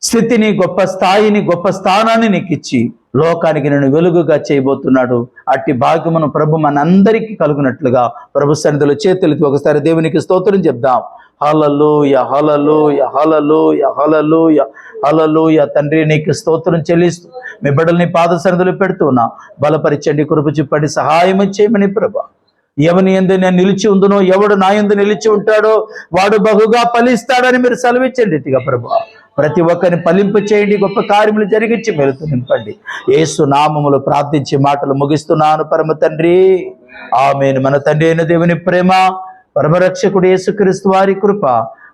స్థితిని, గొప్ప స్థాయిని, గొప్ప స్థానాన్ని నీకు ఇచ్చి లోకానికి నేను వెలుగుగా చేయబోతున్నాడు. అట్టి భాగ్యమును ప్రభు మనందరికీ కలుగునట్లుగా ప్రభు సన్నిధిలో చేతులెత్తి ఒకసారి దేవునికి స్తోత్రం చెప్దాం. హల్లెలూయా, హల్లెలూయా, హల్లెలూయా, హల్లెలూయా, హల్లెలూయా. తండ్రి నీకు స్తోత్రం చెల్లిస్తూ మీ బిడ్డల్ని పాద సన్నిధిలో పెడుతున్నా. బలపరిచండి, కృప చూపండి, సహాయం చేయమని ప్రభు. ఎవని యందు నేను నిలిచి ఉందునో, ఎవడు నా యందు నిలిచి ఉంటాడో వాడు బహుగా ఫలిస్తాడని మీరు సెలవిచ్చండి రీతిగా ప్రభు. ప్రతి ఒక్కరిని ఫలింపు చేయండి, గొప్ప కార్యములు జరిగించి మెలుతూ నింపండి. యేసు నామములో ప్రార్థించి మాటలు ముగిస్తున్నాను పరమ తండ్రి, ఆమేన్. మన తండ్రి అయిన దేవుని ప్రేమ, పరమరక్షకుడు యేసుక్రీస్తు వారి కృప,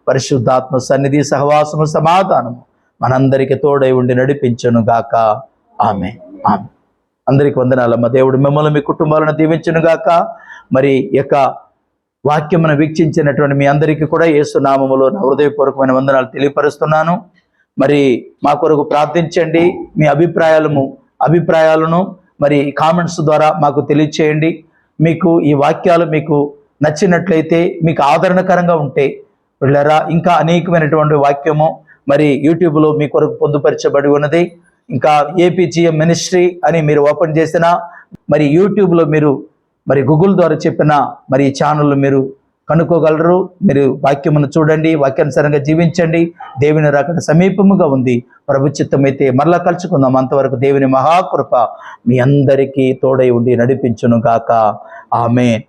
పరిశుద్ధాత్మ సన్నిధి, సహవాసము, సమాధానము మనందరికీ తోడై ఉండి నడిపించును గాక. ఆమేన్, ఆమేన్. అందరికి వందనాలమ్మ. దేవుడు మిమ్మల్ని మీ కుటుంబాలను దీవించును గాక. మరి యొక్క వాక్యమును వీక్షించినటువంటి మీ అందరికీ కూడా యేసు నామములో నా హృదయపూర్వకమైన వందనాలు తెలియపరుస్తున్నాను. మరి మా కొరకు ప్రార్థించండి. మీ అభిప్రాయాలను మరి కామెంట్స్ ద్వారా మాకు తెలియచేయండి. మీకు ఈ వాక్యాలు మీకు నచ్చినట్లయితే, మీకు ఆదరణకరంగా ఉంటే వెళ్ళారా, ఇంకా అనేకమైనటువంటి వాక్యము మరి యూట్యూబ్లో మీ కొరకు పొందుపరచబడి ఉన్నది. ఇంకా ఏపీజీఎం మినిస్ట్రీ అని మీరు ఓపెన్ చేసినా, మరి యూట్యూబ్లో మీరు మరి గూగుల్ ద్వారా చెప్పిన మరి ఈ ఛానల్ మీరు కనుక్కోగలరు. మీరు వాక్యమును చూడండి, వాక్యానుసారంగా జీవించండి. దేవుని రాకడ సమీపముగా ఉంది. ప్రభు చిత్తమైతే మరలా కలుసుకుందాం. అంతవరకు దేవుని మహాకృప మీ అందరికీ తోడై ఉండి నడిపించును గాక. ఆమేన్.